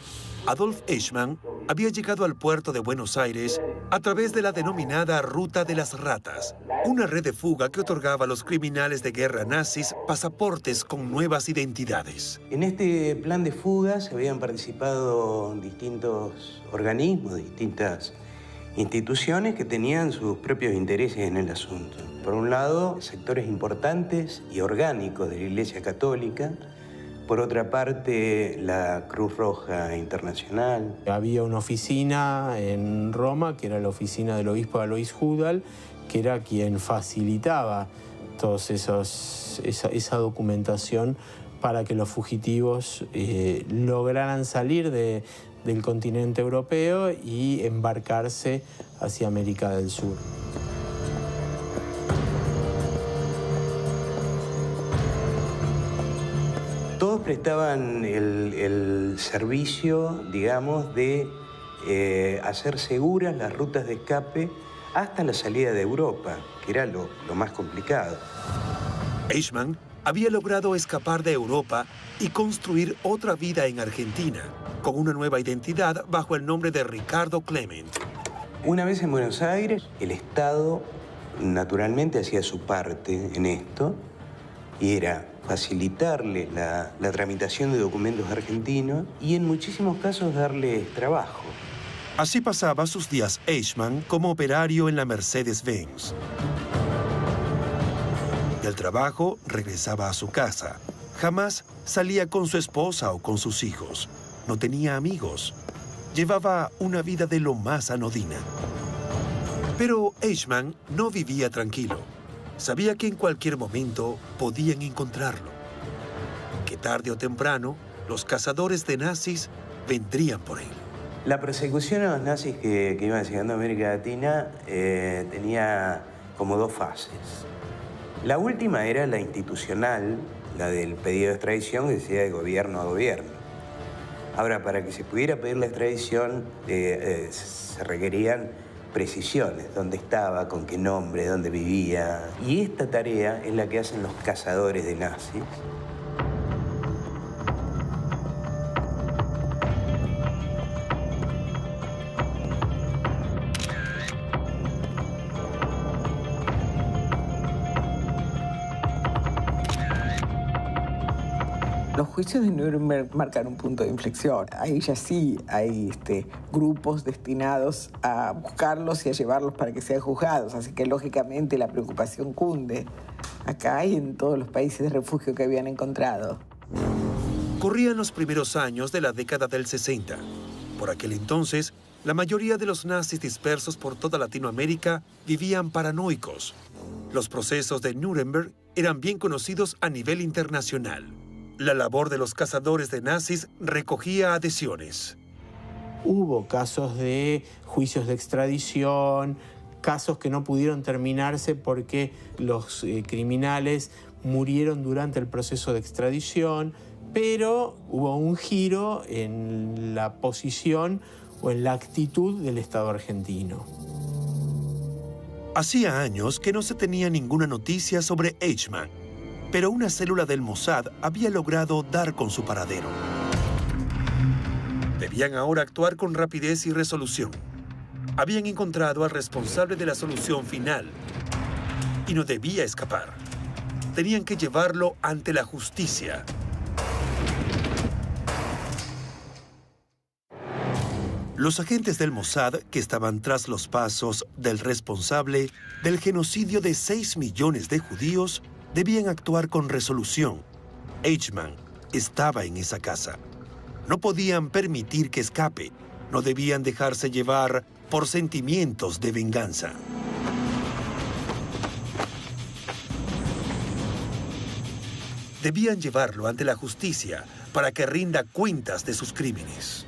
Speaker 1: Adolf Eichmann había llegado al puerto de Buenos Aires a través de la denominada Ruta de las Ratas, una red de fuga que otorgaba a los criminales de guerra nazis pasaportes con nuevas identidades.
Speaker 4: En este plan de fugas habían participado distintos organismos, distintas instituciones que tenían sus propios intereses en el asunto. Por un lado, sectores importantes y orgánicos de la Iglesia Católica. Por otra parte, la Cruz Roja Internacional.
Speaker 6: Había una oficina en Roma, que era la oficina del obispo Alois Hudal, que era quien facilitaba toda esa documentación para que los fugitivos lograran salir del continente europeo y embarcarse hacia América del Sur.
Speaker 4: Todos prestaban el servicio, digamos, de hacer seguras las rutas de escape hasta la salida de Europa, que era lo más complicado.
Speaker 1: Eichmann había logrado escapar de Europa y construir otra vida en Argentina, con una nueva identidad bajo el nombre de Ricardo Clement.
Speaker 4: Una vez en Buenos Aires, el Estado naturalmente hacía su parte en esto, y era facilitarle la tramitación de documentos argentinos y en muchísimos casos darles trabajo.
Speaker 1: Así pasaba sus días Eichmann como operario en la Mercedes-Benz. Del trabajo regresaba a su casa. Jamás salía con su esposa o con sus hijos. No tenía amigos. Llevaba una vida de lo más anodina. Pero Eichmann no vivía tranquilo. Sabía que en cualquier momento podían encontrarlo. Que tarde o temprano, los cazadores de nazis vendrían por él.
Speaker 4: La persecución a los nazis que iban llegando a América Latina tenía como dos fases. La última era la institucional, la del pedido de extradición, que decía de gobierno a gobierno. Ahora, para que se pudiera pedir la extradición, se requerían precisiones, dónde estaba, con qué nombre, dónde vivía. Y esta tarea es la que hacen los cazadores de nazis.
Speaker 14: Los juicios de Nuremberg marcan un punto de inflexión. Ahí ya sí hay grupos destinados a buscarlos y a llevarlos para que sean juzgados. Así que, lógicamente, la preocupación cunde acá y en todos los países de refugio que habían encontrado.
Speaker 1: Corrían los primeros años de la década del 60. Por aquel entonces, la mayoría de los nazis dispersos por toda Latinoamérica vivían paranoicos. Los procesos de Nuremberg eran bien conocidos a nivel internacional. La labor de los cazadores de nazis recogía adhesiones.
Speaker 6: Hubo casos de juicios de extradición, casos que no pudieron terminarse porque los criminales murieron durante el proceso de extradición, pero hubo un giro en la posición o en la actitud del Estado argentino.
Speaker 1: Hacía años que no se tenía ninguna noticia sobre Eichmann, pero una célula del Mossad había logrado dar con su paradero. Debían ahora actuar con rapidez y resolución. Habían encontrado al responsable de la solución final y no debía escapar. Tenían que llevarlo ante la justicia. Los agentes del Mossad, que estaban tras los pasos del responsable del genocidio de 6 millones de judíos, debían actuar con resolución. Eichmann estaba en esa casa. No podían permitir que escape. No debían dejarse llevar por sentimientos de venganza. Debían llevarlo ante la justicia para que rinda cuentas de sus crímenes.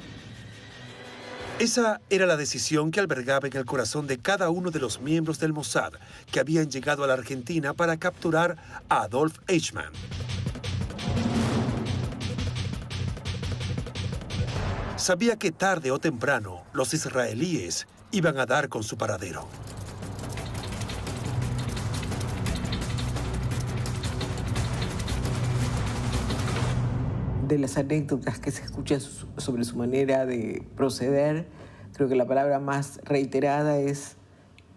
Speaker 1: Esa era la decisión que albergaba en el corazón de cada uno de los miembros del Mossad que habían llegado a la Argentina para capturar a Adolf Eichmann. Sabía que tarde o temprano los israelíes iban a dar con su paradero.
Speaker 14: De las anécdotas que se escuchan sobre su manera de proceder, creo que la palabra más reiterada es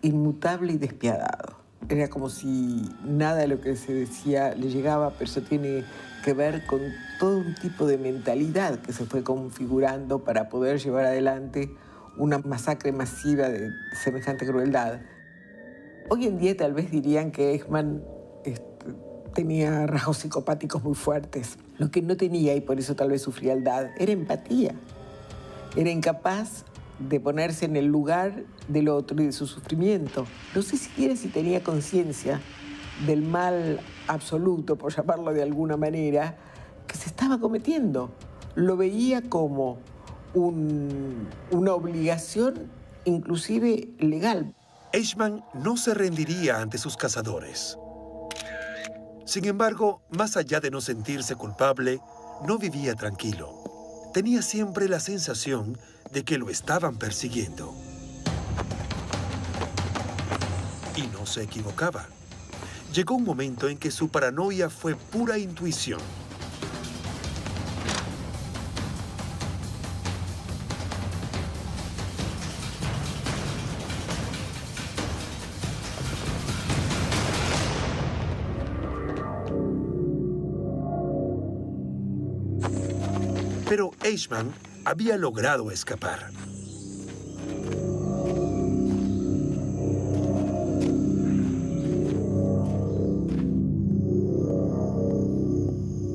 Speaker 14: inmutable y despiadado. Era como si nada de lo que se decía le llegaba, pero eso tiene que ver con todo un tipo de mentalidad que se fue configurando para poder llevar adelante una masacre masiva de semejante crueldad. Hoy en día tal vez dirían que Eichmann tenía rasgos psicopáticos muy fuertes. Lo que no tenía, y por eso tal vez su frialdad, era empatía. Era incapaz de ponerse en el lugar del otro y de su sufrimiento. No sé siquiera si tenía conciencia del mal absoluto, por llamarlo de alguna manera, que se estaba cometiendo. Lo veía como una obligación, inclusive legal.
Speaker 1: Eichmann no se rendiría ante sus cazadores. Sin embargo, más allá de no sentirse culpable, no vivía tranquilo. Tenía siempre la sensación de que lo estaban persiguiendo. Y no se equivocaba. Llegó un momento en que su paranoia fue pura intuición. Pero Eichmann había logrado escapar.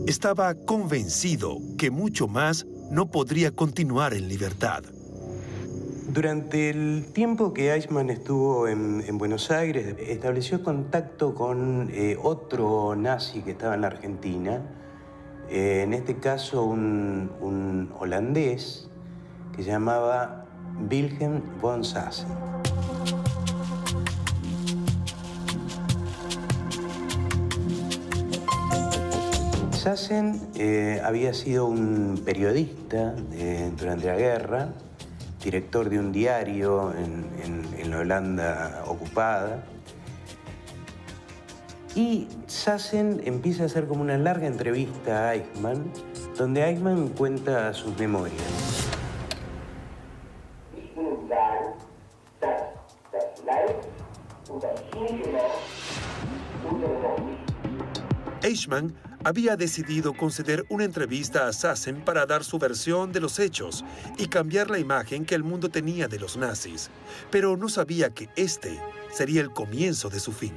Speaker 1: Estaba convencido que mucho más no podría continuar en libertad.
Speaker 4: Durante el tiempo que Eichmann estuvo en Buenos Aires, estableció contacto con otro nazi que estaba en la Argentina, en este caso un holandés que se llamaba Wilhelm von Sassen. Sassen había sido un periodista durante la guerra, director de un diario en la Holanda ocupada. Y Sassen empieza a hacer como una larga entrevista a Eichmann, donde Eichmann cuenta sus memorias.
Speaker 1: Eichmann había decidido conceder una entrevista a Sassen para dar su versión de los hechos y cambiar la imagen que el mundo tenía de los nazis, pero no sabía que este sería el comienzo de su fin.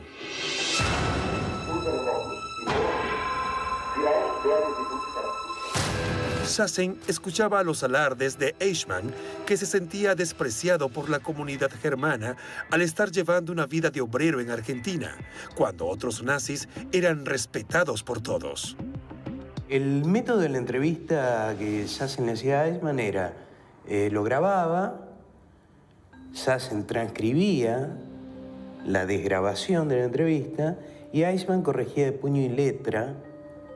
Speaker 1: Sassen escuchaba los alardes de Eichmann, que se sentía despreciado por la comunidad germana al estar llevando una vida de obrero en Argentina, cuando otros nazis eran respetados por todos.
Speaker 4: El método de la entrevista que Sassen le hacía a Eichmann era, lo grababa, Sassen transcribía la desgrabación de la entrevista y Eichmann corregía de puño y letra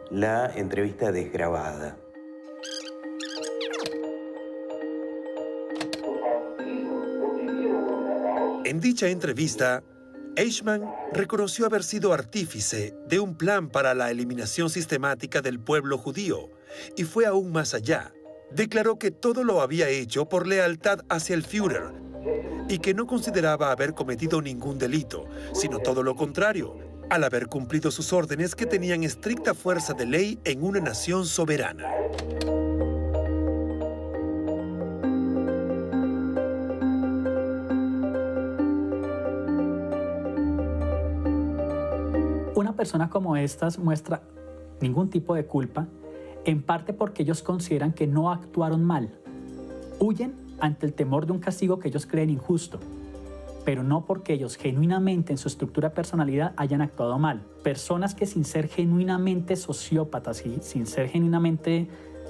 Speaker 4: la entrevista desgrabada.
Speaker 1: En dicha entrevista, Eichmann reconoció haber sido artífice de un plan para la eliminación sistemática del pueblo judío y fue aún más allá. Declaró que todo lo había hecho por lealtad hacia el Führer y que no consideraba haber cometido ningún delito, sino todo lo contrario, al haber cumplido sus órdenes que tenían estricta fuerza de ley en una nación soberana.
Speaker 2: Una persona como estas muestra ningún tipo de culpa, en parte porque ellos consideran que no actuaron mal. Huyen ante el temor de un castigo que ellos creen injusto, pero no porque ellos genuinamente en su estructura de personalidad hayan actuado mal. Personas que sin ser genuinamente sociópatas y sin ser genuinamente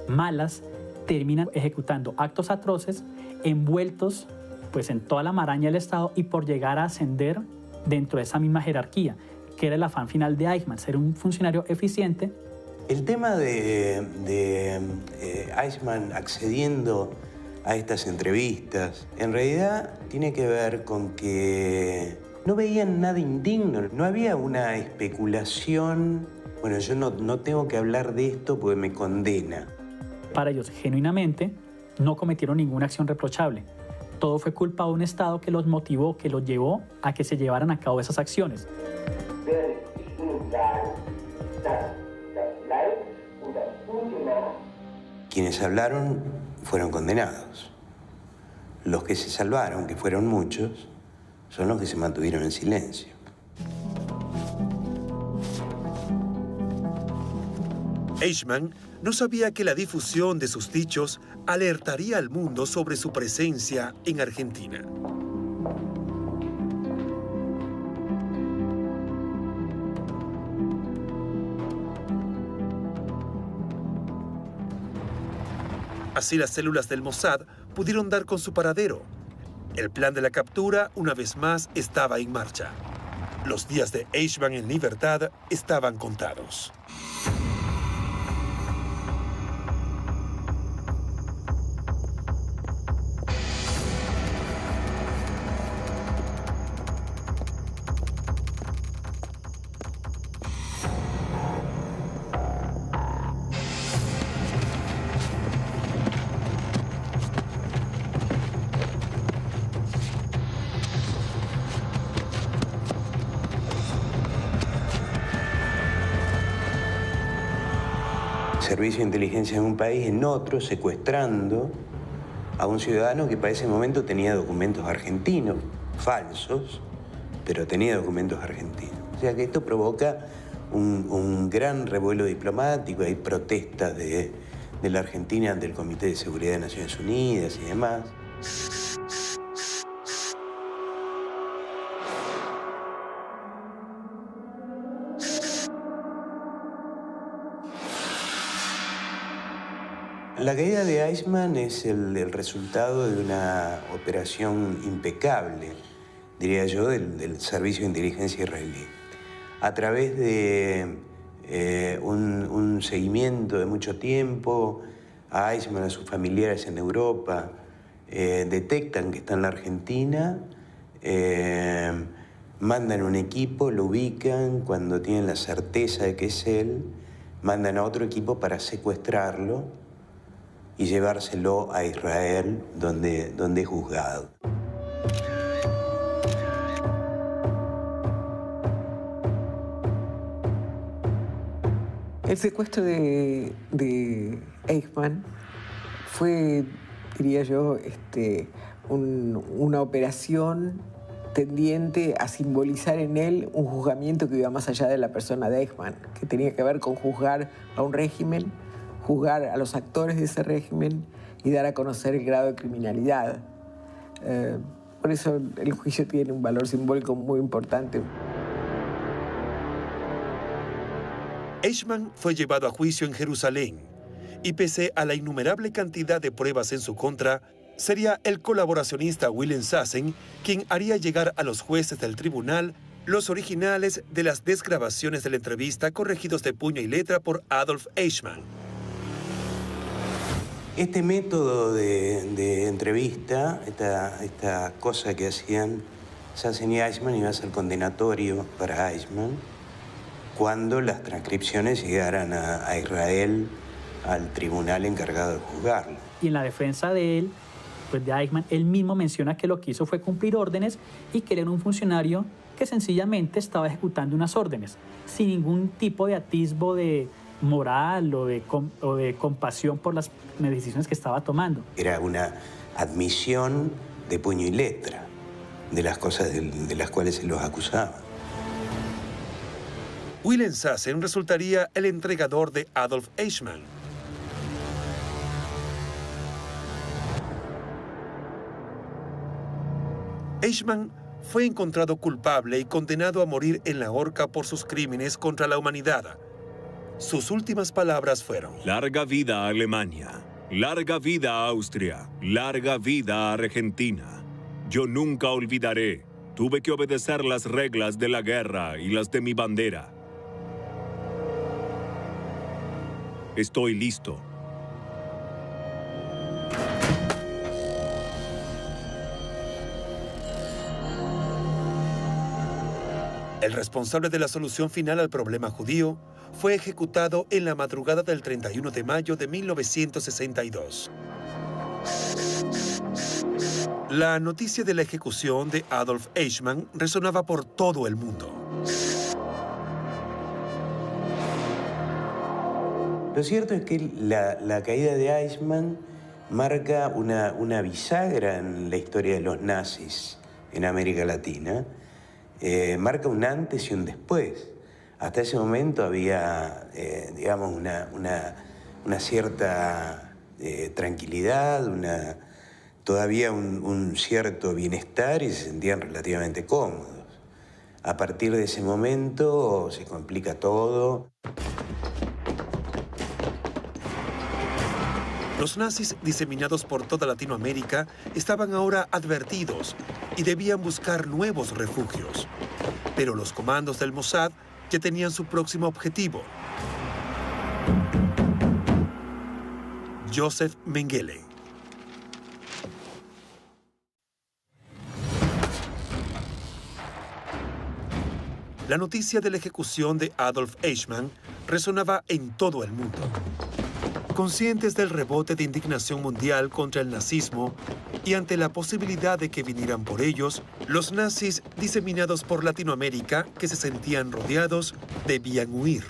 Speaker 2: malas, terminan ejecutando actos atroces envueltos pues en toda la maraña del Estado y por llegar a ascender dentro de esa misma jerarquía, que era el afán final de Eichmann, ser un funcionario eficiente.
Speaker 4: El tema de Eichmann accediendo a estas entrevistas, en realidad tiene que ver con que no veían nada indigno, no había una especulación. Bueno, yo no tengo que hablar de esto porque me condena.
Speaker 2: Para ellos, genuinamente, no cometieron ninguna acción reprochable. Todo fue culpa de un Estado que los motivó, que los llevó a que se llevaran a cabo esas acciones.
Speaker 4: Quienes hablaron fueron condenados. Los que se salvaron, que fueron muchos, son los que se mantuvieron en silencio.
Speaker 1: Eichmann no sabía que la difusión de sus dichos alertaría al mundo sobre su presencia en Argentina. Así las células del Mossad pudieron dar con su paradero. El plan de la captura, una vez más, estaba en marcha. Los días de Eichmann en libertad estaban contados.
Speaker 4: Servicio de inteligencia en un país, en otro, secuestrando a un ciudadano que para ese momento tenía documentos argentinos, falsos, pero tenía documentos argentinos. O sea que esto provoca un gran revuelo diplomático, hay protestas de la Argentina ante el Comité de Seguridad de Naciones Unidas y demás. La caída de Eichmann es el resultado de una operación impecable, diría yo, del Servicio de Inteligencia israelí. A través de un seguimiento de mucho tiempo a Eichmann, a sus familiares en Europa, detectan que está en la Argentina, mandan un equipo, lo ubican, cuando tienen la certeza de que es él, mandan a otro equipo para secuestrarlo y llevárselo a Israel, donde es juzgado.
Speaker 14: El secuestro de Eichmann fue, diría yo, una operación tendiente a simbolizar en él un juzgamiento que iba más allá de la persona de Eichmann, que tenía que ver con juzgar a un régimen, juzgar a los actores de ese régimen y dar a conocer el grado de criminalidad. Por eso el juicio tiene un valor simbólico muy importante.
Speaker 1: Eichmann fue llevado a juicio en Jerusalén y pese a la innumerable cantidad de pruebas en su contra, sería el colaboracionista Wilhelm Sassen quien haría llegar a los jueces del tribunal los originales de las desgrabaciones de la entrevista corregidos de puño y letra por Adolf Eichmann.
Speaker 4: Este método de entrevista, esta cosa que hacían Sassen y Eichmann, iba a ser condenatorio para Eichmann cuando las transcripciones llegaran a Israel, al tribunal encargado de juzgarlo.
Speaker 2: Y en la defensa de él, pues de Eichmann, él mismo menciona que lo que hizo fue cumplir órdenes y que él era un funcionario que sencillamente estaba ejecutando unas órdenes, sin ningún tipo de atisbo de moral o de compasión por las decisiones que estaba tomando.
Speaker 4: Era una admisión de puño y letra de las cosas de las cuales se los acusaba.
Speaker 1: Wilhelm Sassen resultaría el entregador de Adolf Eichmann. Eichmann fue encontrado culpable y condenado a morir en la horca por sus crímenes contra la humanidad. Sus últimas palabras fueron:
Speaker 7: Larga vida a Alemania.
Speaker 15: Larga vida Austria, larga vida Argentina. Yo nunca olvidaré. Tuve que obedecer las reglas de la guerra y las de mi bandera. Estoy listo.
Speaker 1: El responsable de la solución final al problema judío fue ejecutado en la madrugada del 31 de mayo de 1962. La noticia de la ejecución de Adolf Eichmann resonaba por todo el mundo.
Speaker 4: Lo cierto es que la caída de Eichmann marca una bisagra en la historia de los nazis en América Latina. Marca un antes y un después. Hasta ese momento había, digamos, una cierta tranquilidad, todavía un cierto bienestar y se sentían relativamente cómodos. A partir de ese momento se complica todo.
Speaker 1: Los nazis diseminados por toda Latinoamérica estaban ahora advertidos y debían buscar nuevos refugios. Pero los comandos del Mossad ya tenían su próximo objetivo: Joseph Mengele. La noticia de la ejecución de Adolf Eichmann resonaba en todo el mundo. Conscientes del rebote de indignación mundial contra el nazismo y ante la posibilidad de que vinieran por ellos, los nazis diseminados por Latinoamérica, que se sentían rodeados, debían huir.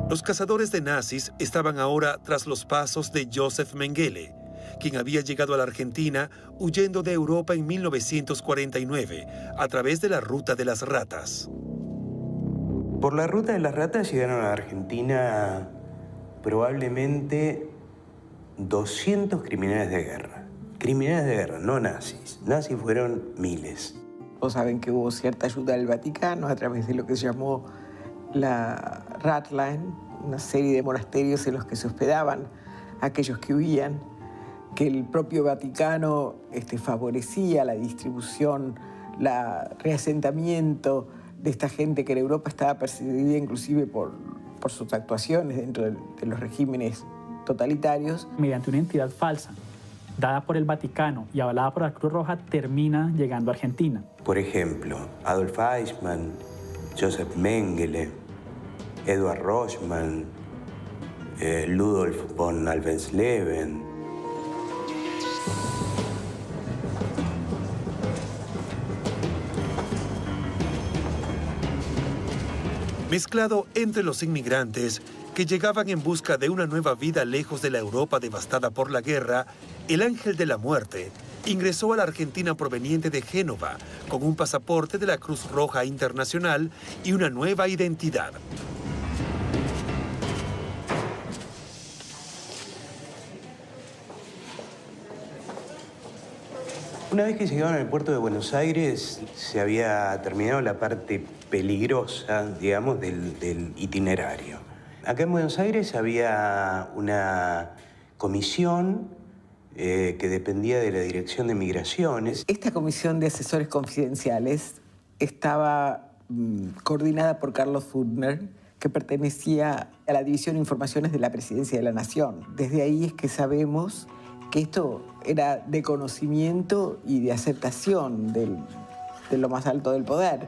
Speaker 1: Los cazadores de nazis estaban ahora tras los pasos de Joseph Mengele, quien había llegado a la Argentina huyendo de Europa en 1949 a través de la Ruta de las Ratas.
Speaker 4: Por la Ruta de las Ratas llegaron a la Argentina probablemente 200 criminales de guerra. Criminales de guerra, no nazis. Nazis fueron miles.
Speaker 14: Todos saben que hubo cierta ayuda del Vaticano a través de lo que se llamó la Ratline, una serie de monasterios en los que se hospedaban aquellos que huían, que el propio Vaticano favorecía la distribución, el reasentamiento de esta gente que en Europa estaba perseguida inclusive por sus actuaciones dentro de los regímenes totalitarios.
Speaker 2: Mediante una entidad falsa, dada por el Vaticano y avalada por la Cruz Roja, termina llegando a Argentina.
Speaker 4: Por ejemplo, Adolf Eichmann, Joseph Mengele, Eduard Rochman, Ludolf von Alvensleben.
Speaker 1: Mezclado entre los inmigrantes que llegaban en busca de una nueva vida lejos de la Europa devastada por la guerra, el ángel de la muerte ingresó a la Argentina proveniente de Génova con un pasaporte de la Cruz Roja Internacional y una nueva identidad.
Speaker 4: Una vez que llegaron al puerto de Buenos Aires, se había terminado la parte peligrosa, digamos, del itinerario. Acá en Buenos Aires había una comisión que dependía de la Dirección de Migraciones.
Speaker 14: Esta comisión de asesores confidenciales estaba coordinada por Carlos Zürcher, que pertenecía a la División de Informaciones de la Presidencia de la Nación. Desde ahí es que sabemos que esto era de conocimiento y de aceptación de lo más alto del poder.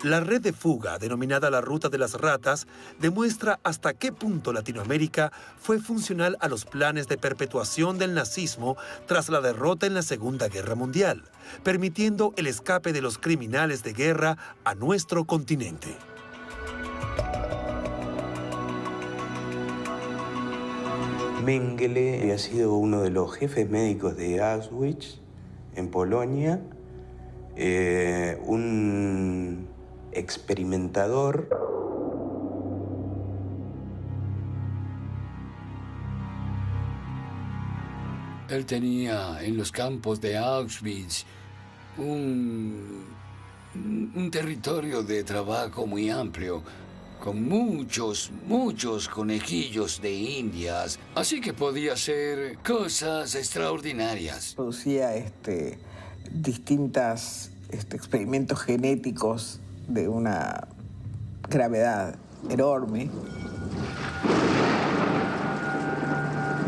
Speaker 1: La red de fuga, denominada la Ruta de las Ratas, demuestra hasta qué punto Latinoamérica fue funcional a los planes de perpetuación del nazismo tras la derrota en la Segunda Guerra Mundial, permitiendo el escape de los criminales de guerra a nuestro continente.
Speaker 4: Mengele había sido uno de los jefes médicos de Auschwitz, en Polonia, un experimentador.
Speaker 16: Él tenía en los campos de Auschwitz un territorio de trabajo muy amplio, con muchos conejillos de indias, así que podía hacer cosas extraordinarias.
Speaker 14: Producía distintos experimentos genéticos de una gravedad enorme.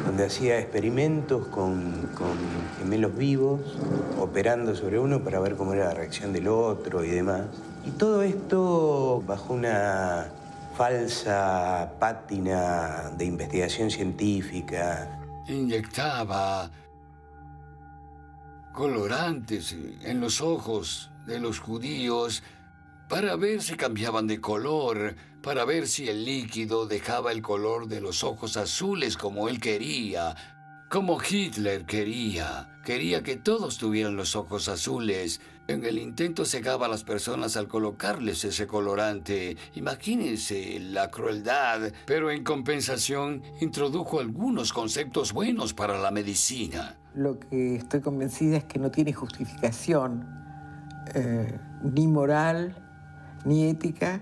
Speaker 4: Donde hacía experimentos con gemelos vivos, operando sobre uno para ver cómo era la reacción del otro y demás. Y todo esto bajo una falsa pátina de investigación científica.
Speaker 16: Inyectaba colorantes en los ojos de los judíos para ver si cambiaban de color, para ver si el líquido dejaba el color de los ojos azules como él quería, como Hitler quería. Quería que todos tuvieran los ojos azules. En el intento cegaba a las personas al colocarles ese colorante. Imagínense la crueldad, pero en compensación introdujo algunos conceptos buenos para la medicina.
Speaker 14: Lo que estoy convencida es que no tiene justificación, ni moral, ni ética.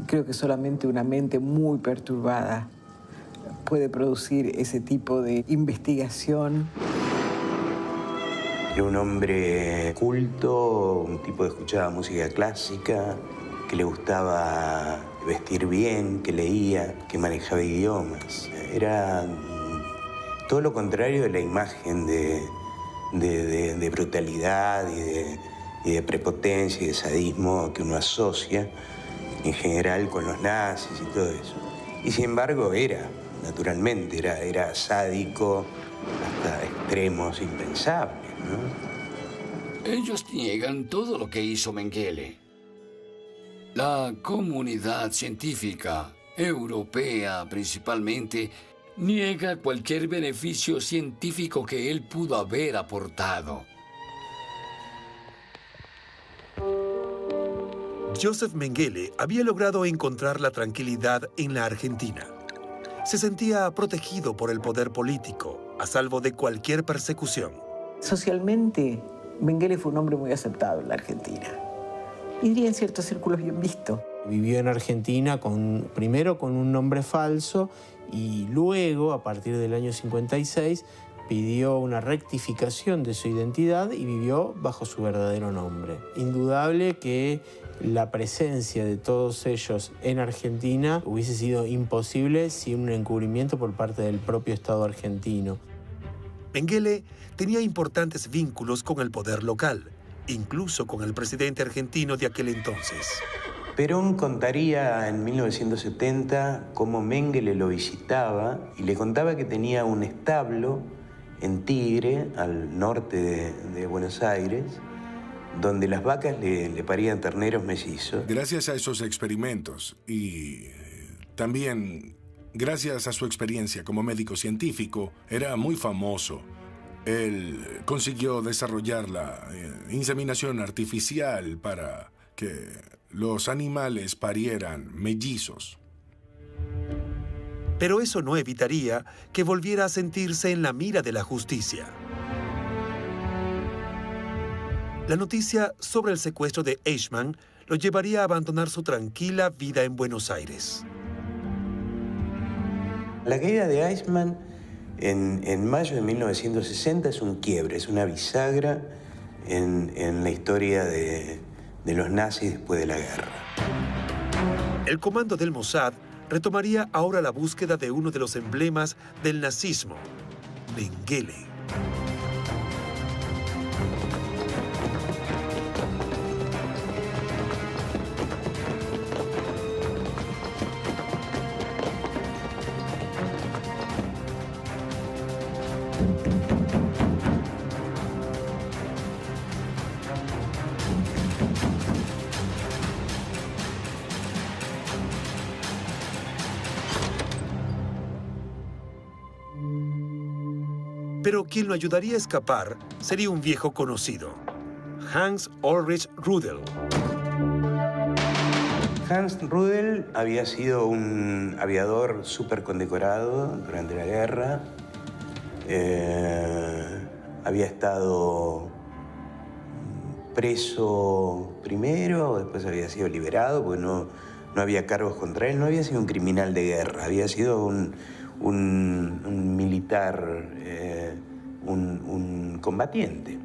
Speaker 14: Creo que solamente una mente muy perturbada puede producir ese tipo de investigación.
Speaker 4: Era un hombre culto, un tipo que escuchaba música clásica, que le gustaba vestir bien, que leía, que manejaba idiomas. Era todo lo contrario de la imagen de brutalidad y de prepotencia y de sadismo que uno asocia en general con los nazis y todo eso. Y sin embargo naturalmente, era sádico hasta extremos impensables, ¿no?
Speaker 16: Ellos niegan todo lo que hizo Mengele. La comunidad científica, europea principalmente, niega cualquier beneficio científico que él pudo haber aportado.
Speaker 1: Joseph Mengele había logrado encontrar la tranquilidad en la Argentina. Se sentía protegido por el poder político, a salvo de cualquier persecución.
Speaker 14: Socialmente, Mengele fue un hombre muy aceptado en la Argentina. Y diría en ciertos círculos bien visto.
Speaker 6: Vivió en Argentina primero con un nombre falso y luego, a partir del año 56, pidió una rectificación de su identidad y vivió bajo su verdadero nombre. Indudable que la presencia de todos ellos en Argentina hubiese sido imposible sin un encubrimiento por parte del propio Estado argentino.
Speaker 1: Mengele tenía importantes vínculos con el poder local, incluso con el presidente argentino de aquel entonces.
Speaker 4: Perón contaría en 1970 cómo Mengele lo visitaba y le contaba que tenía un establo en Tigre, al norte de Buenos Aires, donde las vacas le parían terneros mellizos.
Speaker 17: Gracias a esos experimentos y también gracias a su experiencia como médico científico, era muy famoso. Él consiguió desarrollar la inseminación artificial para que los animales parieran mellizos.
Speaker 1: Pero eso no evitaría que volviera a sentirse en la mira de la justicia. La noticia sobre el secuestro de Eichmann lo llevaría a abandonar su tranquila vida en Buenos Aires.
Speaker 4: La caída de Eichmann en mayo de 1960 es un quiebre, es una bisagra en la historia de los nazis después de la guerra.
Speaker 1: El comando del Mossad retomaría ahora la búsqueda de uno de los emblemas del nazismo, Mengele. Pero quien lo ayudaría a escapar sería un viejo conocido, Hans Ulrich Rudel.
Speaker 4: Hans Rudel había sido un aviador súper condecorado durante la guerra. Había estado preso primero, después había sido liberado porque no había cargos contra él. No había sido un criminal de guerra, había sido un militar, un combatiente.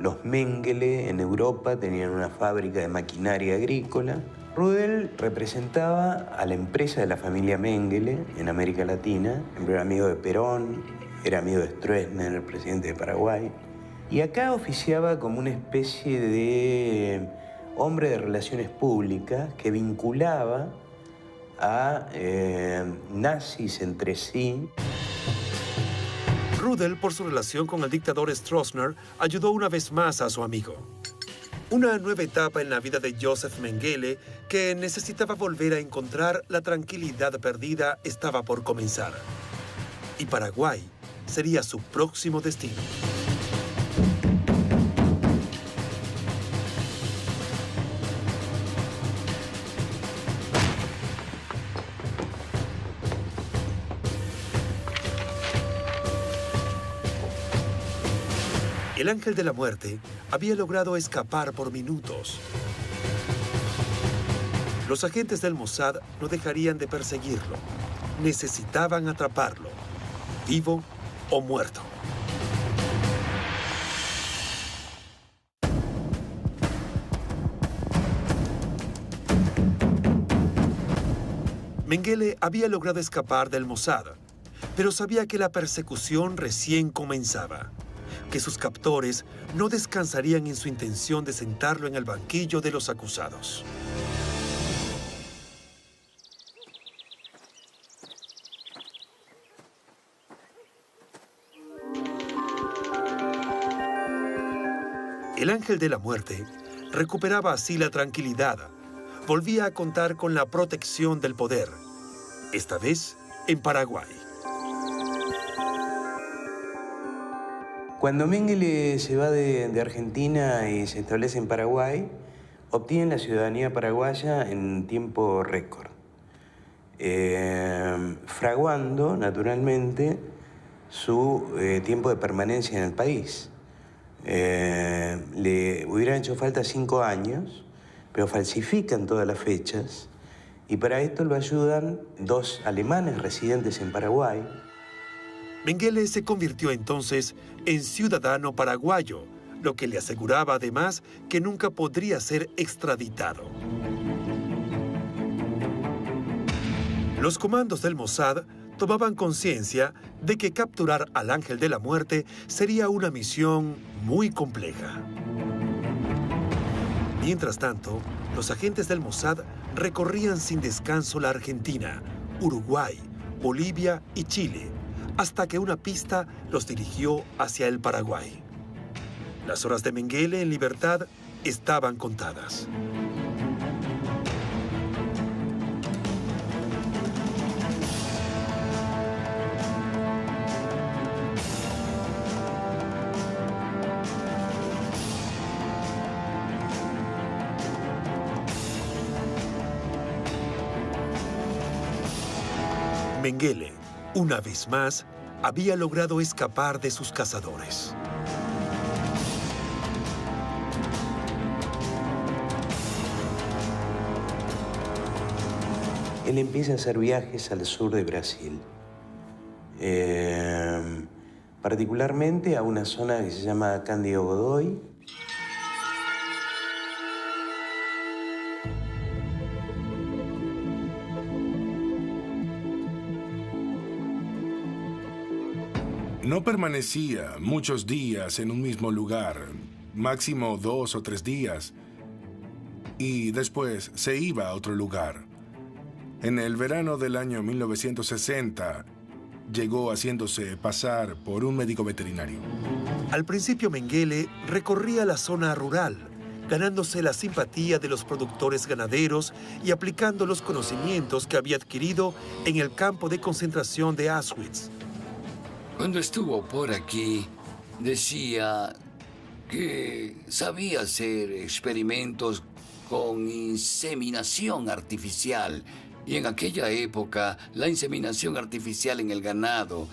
Speaker 4: Los Mengele en Europa tenían una fábrica de maquinaria agrícola. Rudel representaba a la empresa de la familia Mengele en América Latina. Era amigo de Perón, era amigo de Stroessner, el presidente de Paraguay. Y acá oficiaba como una especie de hombre de relaciones públicas que vinculaba a nazis entre sí.
Speaker 1: Rudel, por su relación con el dictador Stroessner, ayudó una vez más a su amigo. Una nueva etapa en la vida de Joseph Mengele, que necesitaba volver a encontrar la tranquilidad perdida, estaba por comenzar. Y Paraguay sería su próximo destino. El ángel de la muerte había logrado escapar por minutos. Los agentes del Mossad no dejarían de perseguirlo. Necesitaban atraparlo, vivo o muerto. Mengele había logrado escapar del Mossad, pero sabía que la persecución recién comenzaba, que sus captores no descansarían en su intención de sentarlo en el banquillo de los acusados. El ángel de la muerte recuperaba así la tranquilidad. Volvía a contar con la protección del poder, esta vez en Paraguay.
Speaker 4: Cuando Mengele se va de Argentina y se establece en Paraguay, obtiene la ciudadanía paraguaya en tiempo récord, fraguando, naturalmente, su tiempo de permanencia en el país. Le hubieran hecho falta 5 años, pero falsifican todas las fechas, y para esto lo ayudan 2 alemanes residentes en Paraguay.
Speaker 1: Mengele se convirtió entonces en ciudadano paraguayo, lo que le aseguraba además que nunca podría ser extraditado. Los comandos del Mossad tomaban conciencia de que capturar al ángel de la muerte sería una misión muy compleja. Mientras tanto, los agentes del Mossad recorrían sin descanso la Argentina, Uruguay, Bolivia y Chile, hasta que una pista los dirigió hacia el Paraguay. Las horas de Mengele en libertad estaban contadas. Mengele, una vez más, había logrado escapar de sus cazadores.
Speaker 4: Él empieza a hacer viajes al sur de Brasil, particularmente a una zona que se llama Cândido Godoy.
Speaker 17: No permanecía muchos días en un mismo lugar, máximo 2 o 3 días, y después se iba a otro lugar. En el verano del año 1960, llegó haciéndose pasar por un médico veterinario.
Speaker 1: Al principio Mengele recorría la zona rural, ganándose la simpatía de los productores ganaderos y aplicando los conocimientos que había adquirido en el campo de concentración de Auschwitz.
Speaker 16: Cuando estuvo por aquí, decía, que sabía hacer experimentos con inseminación artificial. Y en aquella época, la inseminación artificial en el ganado,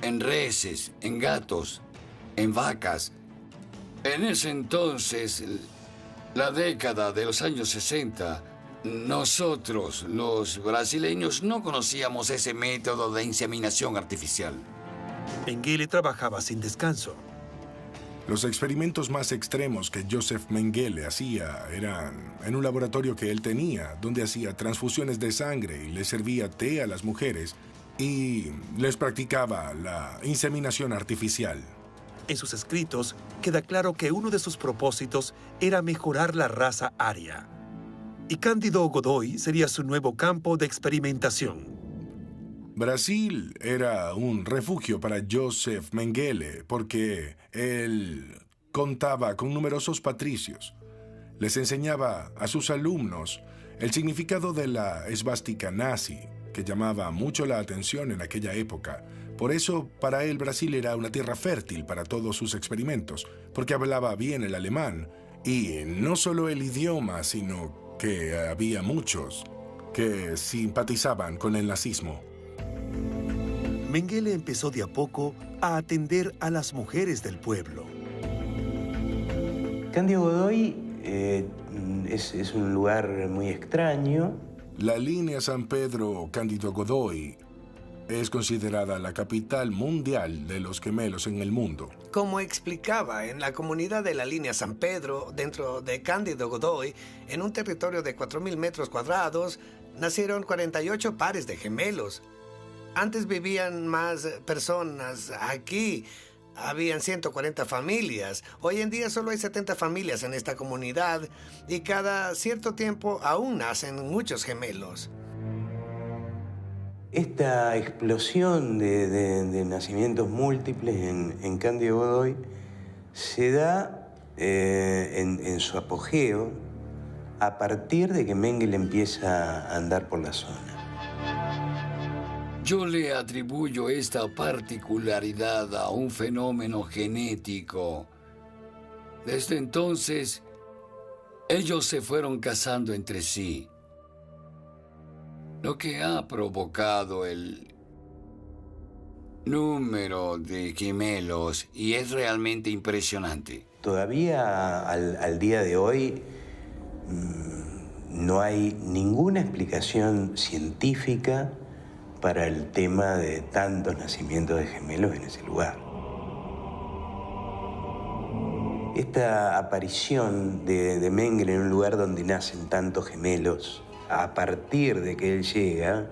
Speaker 16: en reses, en gatos, en vacas. En ese entonces, la década de los años 60, nosotros, los brasileños, no conocíamos ese método de inseminación artificial.
Speaker 1: Mengele trabajaba sin descanso.
Speaker 17: Los experimentos más extremos que Joseph Mengele hacía eran en un laboratorio que él tenía, donde hacía transfusiones de sangre y le servía té a las mujeres y les practicaba la inseminación artificial.
Speaker 1: En sus escritos queda claro que uno de sus propósitos era mejorar la raza aria. Y Cándido Godoy sería su nuevo campo de experimentación.
Speaker 17: Brasil era un refugio para Joseph Mengele porque él contaba con numerosos patricios. Les enseñaba a sus alumnos el significado de la esvástica nazi, que llamaba mucho la atención en aquella época. Por eso, para él, Brasil era una tierra fértil para todos sus experimentos, porque hablaba bien el alemán, y no solo el idioma, sino que había muchos que simpatizaban con el nazismo.
Speaker 1: Mengele empezó de a poco a atender a las mujeres del pueblo.
Speaker 4: Cándido Godoy es un lugar muy extraño.
Speaker 17: La línea San Pedro Cándido Godoy es considerada la capital mundial de los gemelos en el mundo.
Speaker 18: Como explicaba, en la comunidad de la línea San Pedro, dentro de Cándido Godoy, en un territorio de 4.000 metros cuadrados, nacieron 48 pares de gemelos. Antes vivían más personas aquí. Habían 140 familias. Hoy en día solo hay 70 familias en esta comunidad y cada cierto tiempo aún nacen muchos gemelos.
Speaker 4: Esta explosión de nacimientos múltiples en Cándido Godoy se da en su apogeo a partir de que Mengele empieza a andar por la zona.
Speaker 16: Yo le atribuyo esta particularidad a un fenómeno genético. Desde entonces, ellos se fueron casando entre sí, lo que ha provocado el número de gemelos y es realmente impresionante.
Speaker 4: Todavía al día de hoy no hay ninguna explicación científica para el tema de tantos nacimientos de gemelos en ese lugar. Esta aparición de Mengele en un lugar donde nacen tantos gemelos, a partir de que él llega,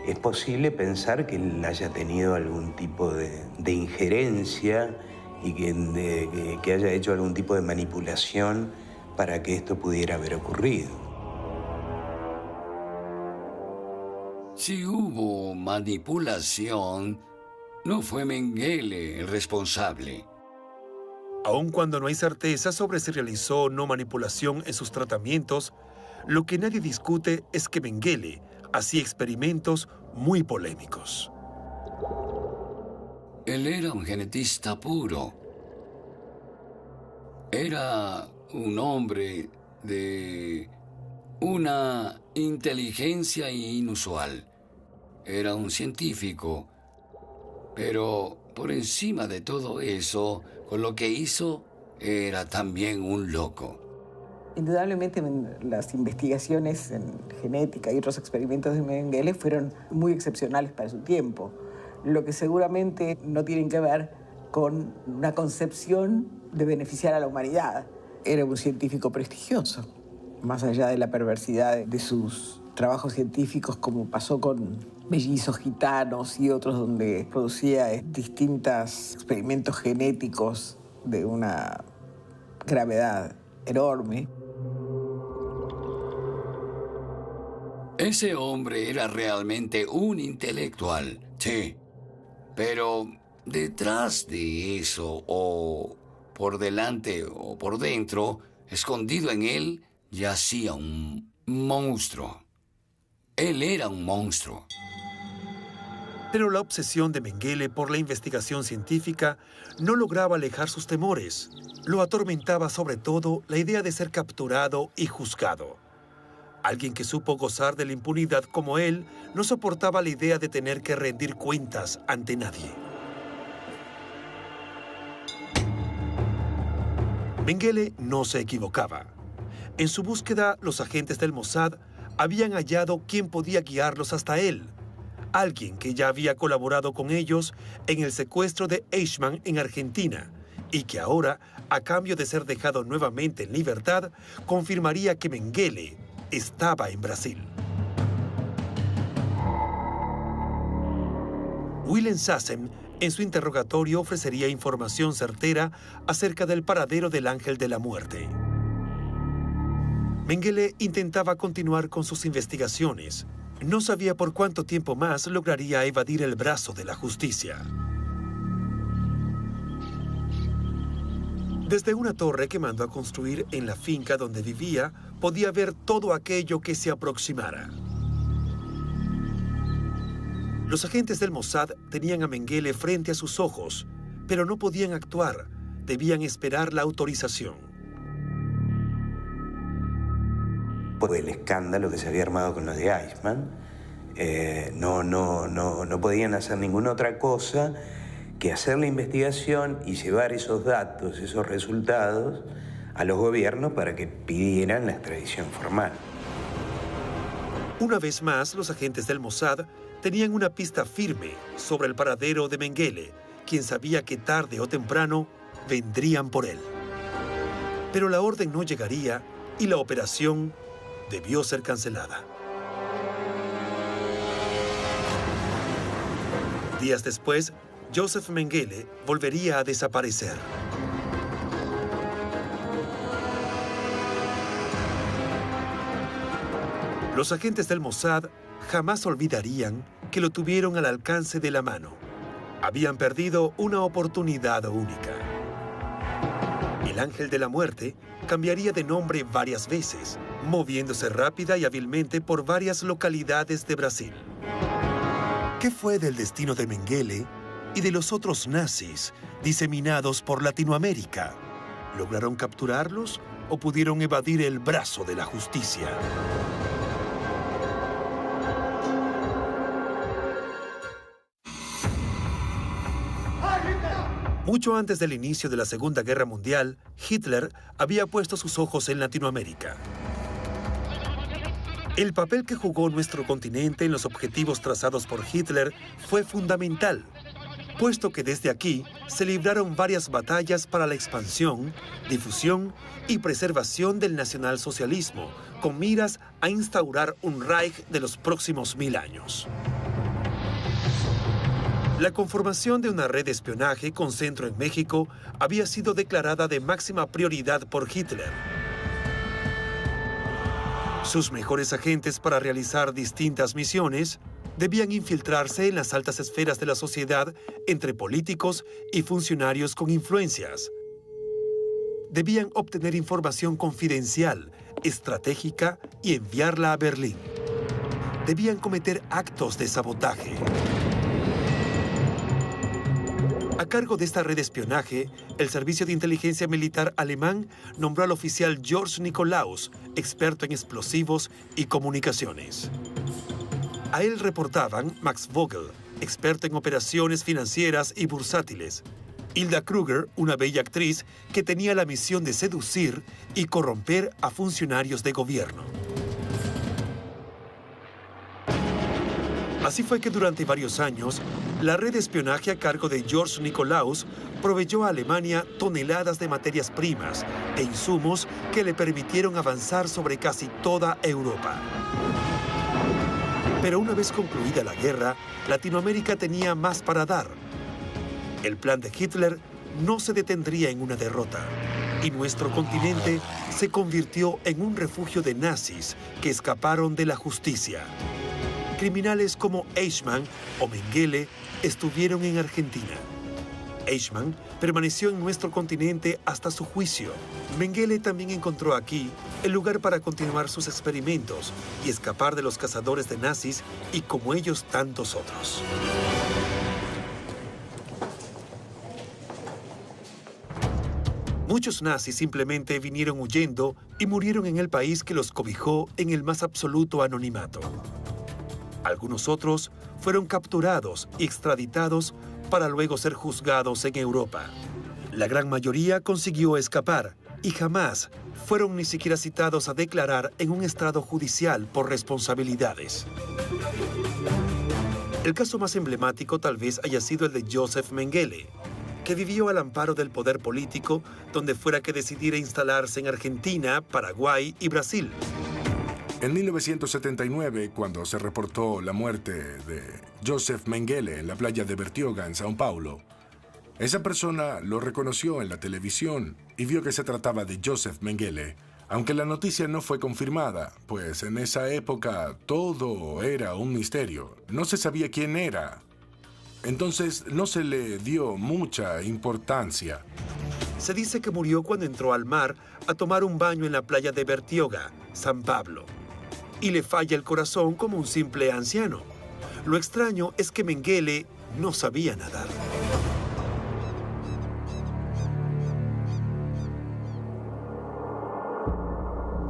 Speaker 4: es posible pensar que él haya tenido algún tipo de injerencia y que haya hecho algún tipo de manipulación para que esto pudiera haber ocurrido.
Speaker 16: Si hubo manipulación, no fue Mengele el responsable.
Speaker 1: Aun cuando no hay certeza sobre si realizó o no manipulación en sus tratamientos, lo que nadie discute es que Mengele hacía experimentos muy polémicos.
Speaker 16: Él era un genetista puro. Era un hombre de una inteligencia inusual. Era un científico, pero por encima de todo eso, con lo que hizo, era también un loco.
Speaker 14: Indudablemente las investigaciones en genética y otros experimentos de Mengele fueron muy excepcionales para su tiempo, lo que seguramente no tienen que ver con una concepción de beneficiar a la humanidad. Era un científico prestigioso, más allá de la perversidad de sus trabajos científicos, como pasó con mellizos gitanos y otros donde producía distintos experimentos genéticos de una gravedad enorme.
Speaker 16: Ese hombre era realmente un intelectual, sí. Pero detrás de eso, o por delante o por dentro, escondido en él, yacía un monstruo. Él era un monstruo.
Speaker 1: Pero la obsesión de Mengele por la investigación científica no lograba alejar sus temores. Lo atormentaba sobre todo la idea de ser capturado y juzgado. Alguien que supo gozar de la impunidad como él no soportaba la idea de tener que rendir cuentas ante nadie. Mengele no se equivocaba. En su búsqueda, los agentes del Mossad habían hallado quien podía guiarlos hasta él. Alguien que ya había colaborado con ellos en el secuestro de Eichmann en Argentina y que ahora, a cambio de ser dejado nuevamente en libertad, confirmaría que Mengele estaba en Brasil. Willem Sassen, en su interrogatorio, ofrecería información certera acerca del paradero del Ángel de la Muerte. Mengele intentaba continuar con sus investigaciones. No sabía por cuánto tiempo más lograría evadir el brazo de la justicia. Desde una torre que mandó a construir en la finca donde vivía, podía ver todo aquello que se aproximara. Los agentes del Mossad tenían a Mengele frente a sus ojos, pero no podían actuar. Debían esperar la autorización.
Speaker 4: Por el escándalo que se había armado con los de Eichmann, no podían hacer ninguna otra cosa que hacer la investigación y llevar esos datos, esos resultados, a los gobiernos para que pidieran la extradición formal.
Speaker 1: Una vez más, los agentes del Mossad tenían una pista firme sobre el paradero de Mengele, quien sabía que tarde o temprano vendrían por él. Pero la orden no llegaría y la operación debió ser cancelada. Días después, Joseph Mengele volvería a desaparecer. Los agentes del Mossad jamás olvidarían que lo tuvieron al alcance de la mano. Habían perdido una oportunidad única. El Ángel de la Muerte cambiaría de nombre varias veces, moviéndose rápida y hábilmente por varias localidades de Brasil. ¿Qué fue del destino de Mengele y de los otros nazis diseminados por Latinoamérica? ¿Lograron capturarlos o pudieron evadir el brazo de la justicia? Mucho antes del inicio de la Segunda Guerra Mundial, Hitler había puesto sus ojos en Latinoamérica. El papel que jugó nuestro continente en los objetivos trazados por Hitler fue fundamental, puesto que desde aquí se libraron varias batallas para la expansión, difusión y preservación del nacionalsocialismo, con miras a instaurar un Reich de los próximos 1000 años. La conformación de una red de espionaje con centro en México había sido declarada de máxima prioridad por Hitler. Sus mejores agentes para realizar distintas misiones debían infiltrarse en las altas esferas de la sociedad entre políticos y funcionarios con influencias. Debían obtener información confidencial, estratégica y enviarla a Berlín. Debían cometer actos de sabotaje. A cargo de esta red de espionaje, el Servicio de Inteligencia Militar alemán nombró al oficial George Nikolaus, experto en explosivos y comunicaciones. A él reportaban Max Vogel, experto en operaciones financieras y bursátiles, Hilda Kruger, una bella actriz que tenía la misión de seducir y corromper a funcionarios de gobierno. Así fue que durante varios años, la red de espionaje a cargo de George Nikolaus proveyó a Alemania toneladas de materias primas e insumos que le permitieron avanzar sobre casi toda Europa. Pero una vez concluida la guerra, Latinoamérica tenía más para dar. El plan de Hitler no se detendría en una derrota, y nuestro continente se convirtió en un refugio de nazis que escaparon de la justicia. Criminales como Eichmann o Mengele estuvieron en Argentina. Eichmann permaneció en nuestro continente hasta su juicio. Mengele también encontró aquí el lugar para continuar sus experimentos y escapar de los cazadores de nazis y, como ellos, tantos otros. Muchos nazis simplemente vinieron huyendo y murieron en el país que los cobijó en el más absoluto anonimato. Algunos otros fueron capturados y extraditados para luego ser juzgados en Europa. La gran mayoría consiguió escapar y jamás fueron ni siquiera citados a declarar en un estrado judicial por responsabilidades. El caso más emblemático tal vez haya sido el de Joseph Mengele, que vivió al amparo del poder político donde fuera que decidiera instalarse en Argentina, Paraguay y Brasil.
Speaker 17: En 1979, cuando se reportó la muerte de Joseph Mengele en la playa de Bertioga, en Sao Paulo, esa persona lo reconoció en la televisión y vio que se trataba de Joseph Mengele, aunque la noticia no fue confirmada, pues en esa época todo era un misterio. No se sabía quién era. Entonces no se le dio mucha importancia.
Speaker 1: Se dice que murió cuando entró al mar a tomar un baño en la playa de Bertioga, San Pablo, y le falla el corazón como un simple anciano. Lo extraño es que Mengele no sabía nadar.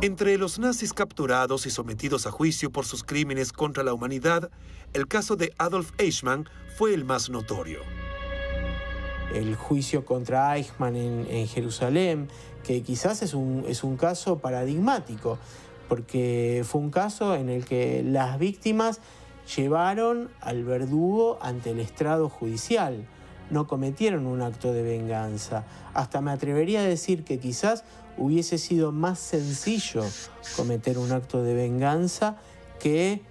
Speaker 1: Entre los nazis capturados y sometidos a juicio por sus crímenes contra la humanidad, el caso de Adolf Eichmann fue el más notorio.
Speaker 6: El juicio contra Eichmann en Jerusalén, que quizás es un caso paradigmático, porque fue un caso en el que las víctimas llevaron al verdugo ante el estrado judicial, no cometieron un acto de venganza. Hasta me atrevería a decir que quizás hubiese sido más sencillo cometer un acto de venganza que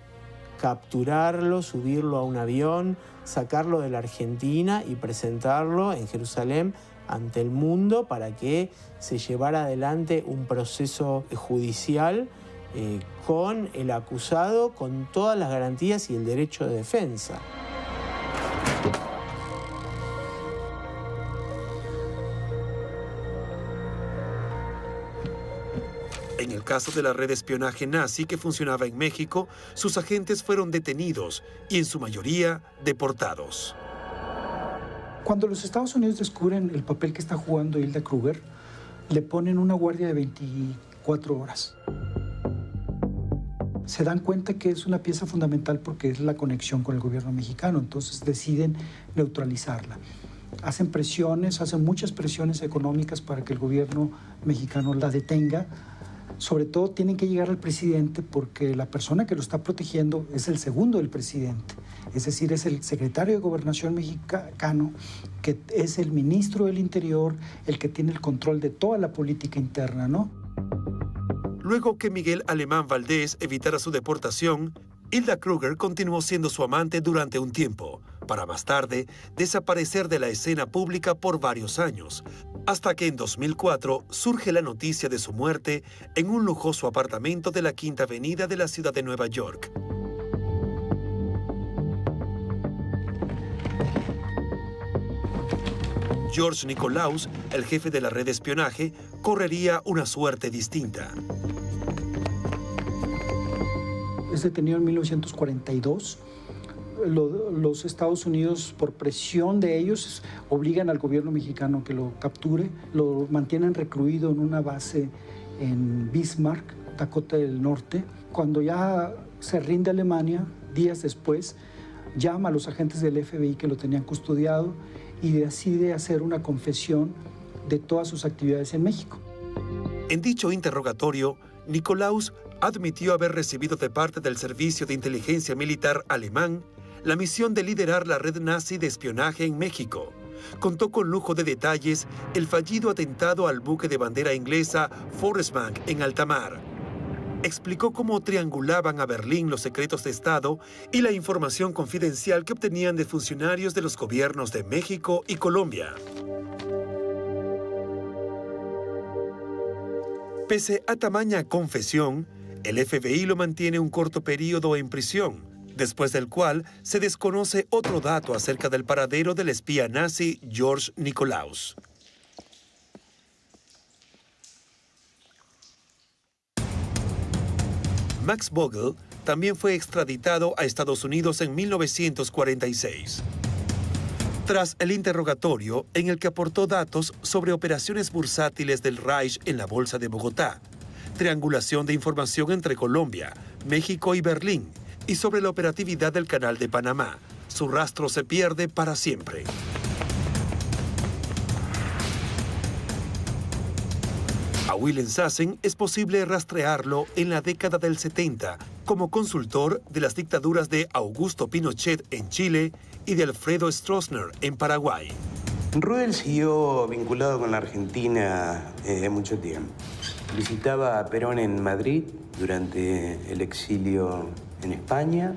Speaker 6: capturarlo, subirlo a un avión, sacarlo de la Argentina y presentarlo en Jerusalén ante el mundo para que se llevara adelante un proceso judicial con el acusado, con todas las garantías y el derecho de defensa.
Speaker 1: En el caso de la red de espionaje nazi que funcionaba en México, sus agentes fueron detenidos y en su mayoría deportados.
Speaker 5: Cuando los Estados Unidos descubren el papel que está jugando Hilda Kruger, le ponen una guardia de 24 horas. Se dan cuenta que es una pieza fundamental porque es la conexión con el gobierno mexicano, entonces deciden neutralizarla. Hacen presiones, hacen muchas presiones económicas para que el gobierno mexicano la detenga. Sobre todo tienen que llegar al presidente porque la persona que lo está protegiendo es el segundo del presidente. Es decir, es el secretario de Gobernación mexicano, que es el ministro del Interior, el que tiene el control de toda la política interna, ¿no?
Speaker 1: Luego que Miguel Alemán Valdés evitara su deportación, Hilda Kruger continuó siendo su amante durante un tiempo, para más tarde desaparecer de la escena pública por varios años, hasta que en 2004 surge la noticia de su muerte en un lujoso apartamento de la Quinta Avenida de la ciudad de Nueva York. George Nikolaus, el jefe de la red de espionaje, correría una suerte distinta.
Speaker 5: Es detenido en 1942. Los Estados Unidos, por presión de ellos, obligan al gobierno mexicano que lo capture. Lo mantienen recluido en una base en Bismarck, Dakota del Norte. Cuando ya se rinde Alemania, días después, llama a los agentes del FBI que lo tenían custodiado y decide hacer una confesión de todas sus actividades en México.
Speaker 1: En dicho interrogatorio, Nikolaus admitió haber recibido de parte del Servicio de Inteligencia Militar alemán la misión de liderar la red nazi de espionaje en México. Contó con lujo de detalles el fallido atentado al buque de bandera inglesa Forresbank en alta mar. Explicó cómo triangulaban a Berlín los secretos de Estado y la información confidencial que obtenían de funcionarios de los gobiernos de México y Colombia. Pese a tamaña confesión, el FBI lo mantiene un corto periodo en prisión, después del cual se desconoce otro dato acerca del paradero del espía nazi George Nikolaus. Max Vogel también fue extraditado a Estados Unidos en 1946. Tras el interrogatorio en el que aportó datos sobre operaciones bursátiles del Reich en la Bolsa de Bogotá, triangulación de información entre Colombia, México y Berlín, y sobre la operatividad del Canal de Panamá, su rastro se pierde para siempre. A Willem Sassen es posible rastrearlo en la década del 70 como consultor de las dictaduras de Augusto Pinochet en Chile y de Alfredo Stroessner en Paraguay.
Speaker 4: Rudel siguió vinculado con la Argentina mucho tiempo. Visitaba a Perón en Madrid durante el exilio en España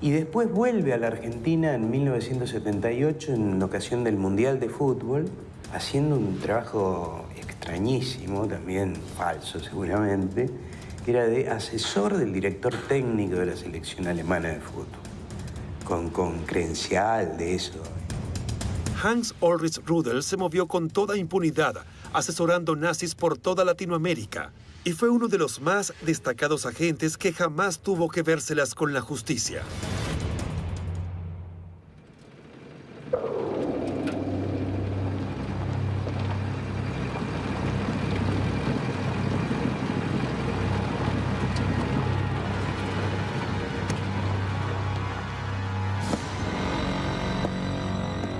Speaker 4: y después vuelve a la Argentina en 1978 en ocasión del Mundial de Fútbol, haciendo un trabajo extrañísimo, también falso seguramente, que era de asesor del director técnico de la selección alemana de fútbol, con credencial de eso.
Speaker 1: Hans Ulrich Rudel se movió con toda impunidad, asesorando nazis por toda Latinoamérica, y fue uno de los más destacados agentes que jamás tuvo que vérselas con la justicia.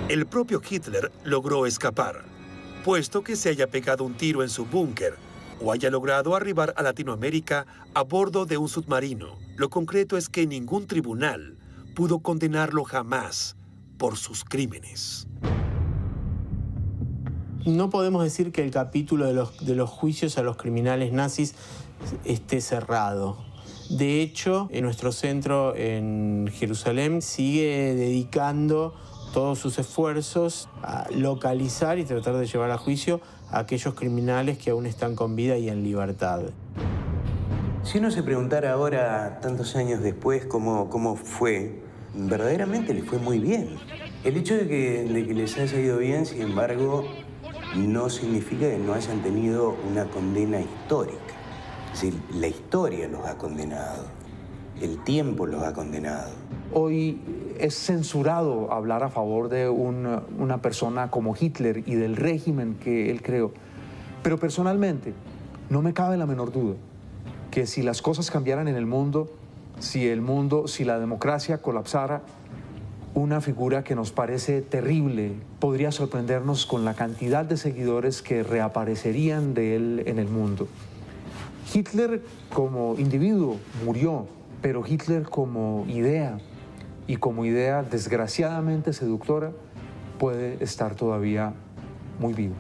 Speaker 1: El propio Hitler logró escapar, puesto que se haya pegado un tiro en su búnker o haya logrado arribar a Latinoamérica a bordo de un submarino. Lo concreto es que ningún tribunal pudo condenarlo jamás por sus crímenes.
Speaker 6: No podemos decir que el capítulo de los juicios a los criminales nazis esté cerrado. De hecho, en nuestro centro en Jerusalén sigue dedicando todos sus esfuerzos a localizar y tratar de llevar a juicio a aquellos criminales que aún están con vida y en libertad.
Speaker 4: Si uno se preguntara ahora, tantos años después, cómo fue, verdaderamente les fue muy bien. El hecho de que les haya ido bien, sin embargo, no significa que no hayan tenido una condena histórica. Es decir, la historia los ha condenado, el tiempo los ha condenado.
Speaker 13: Hoy es censurado hablar a favor de una persona como Hitler y del régimen que él creó. Pero personalmente, no me cabe la menor duda que si las cosas cambiaran en el mundo, si la democracia colapsara, una figura que nos parece terrible podría sorprendernos con la cantidad de seguidores que reaparecerían de él en el mundo. Hitler como individuo murió, pero Hitler como idea, y como idea desgraciadamente seductora, puede estar todavía muy vivo.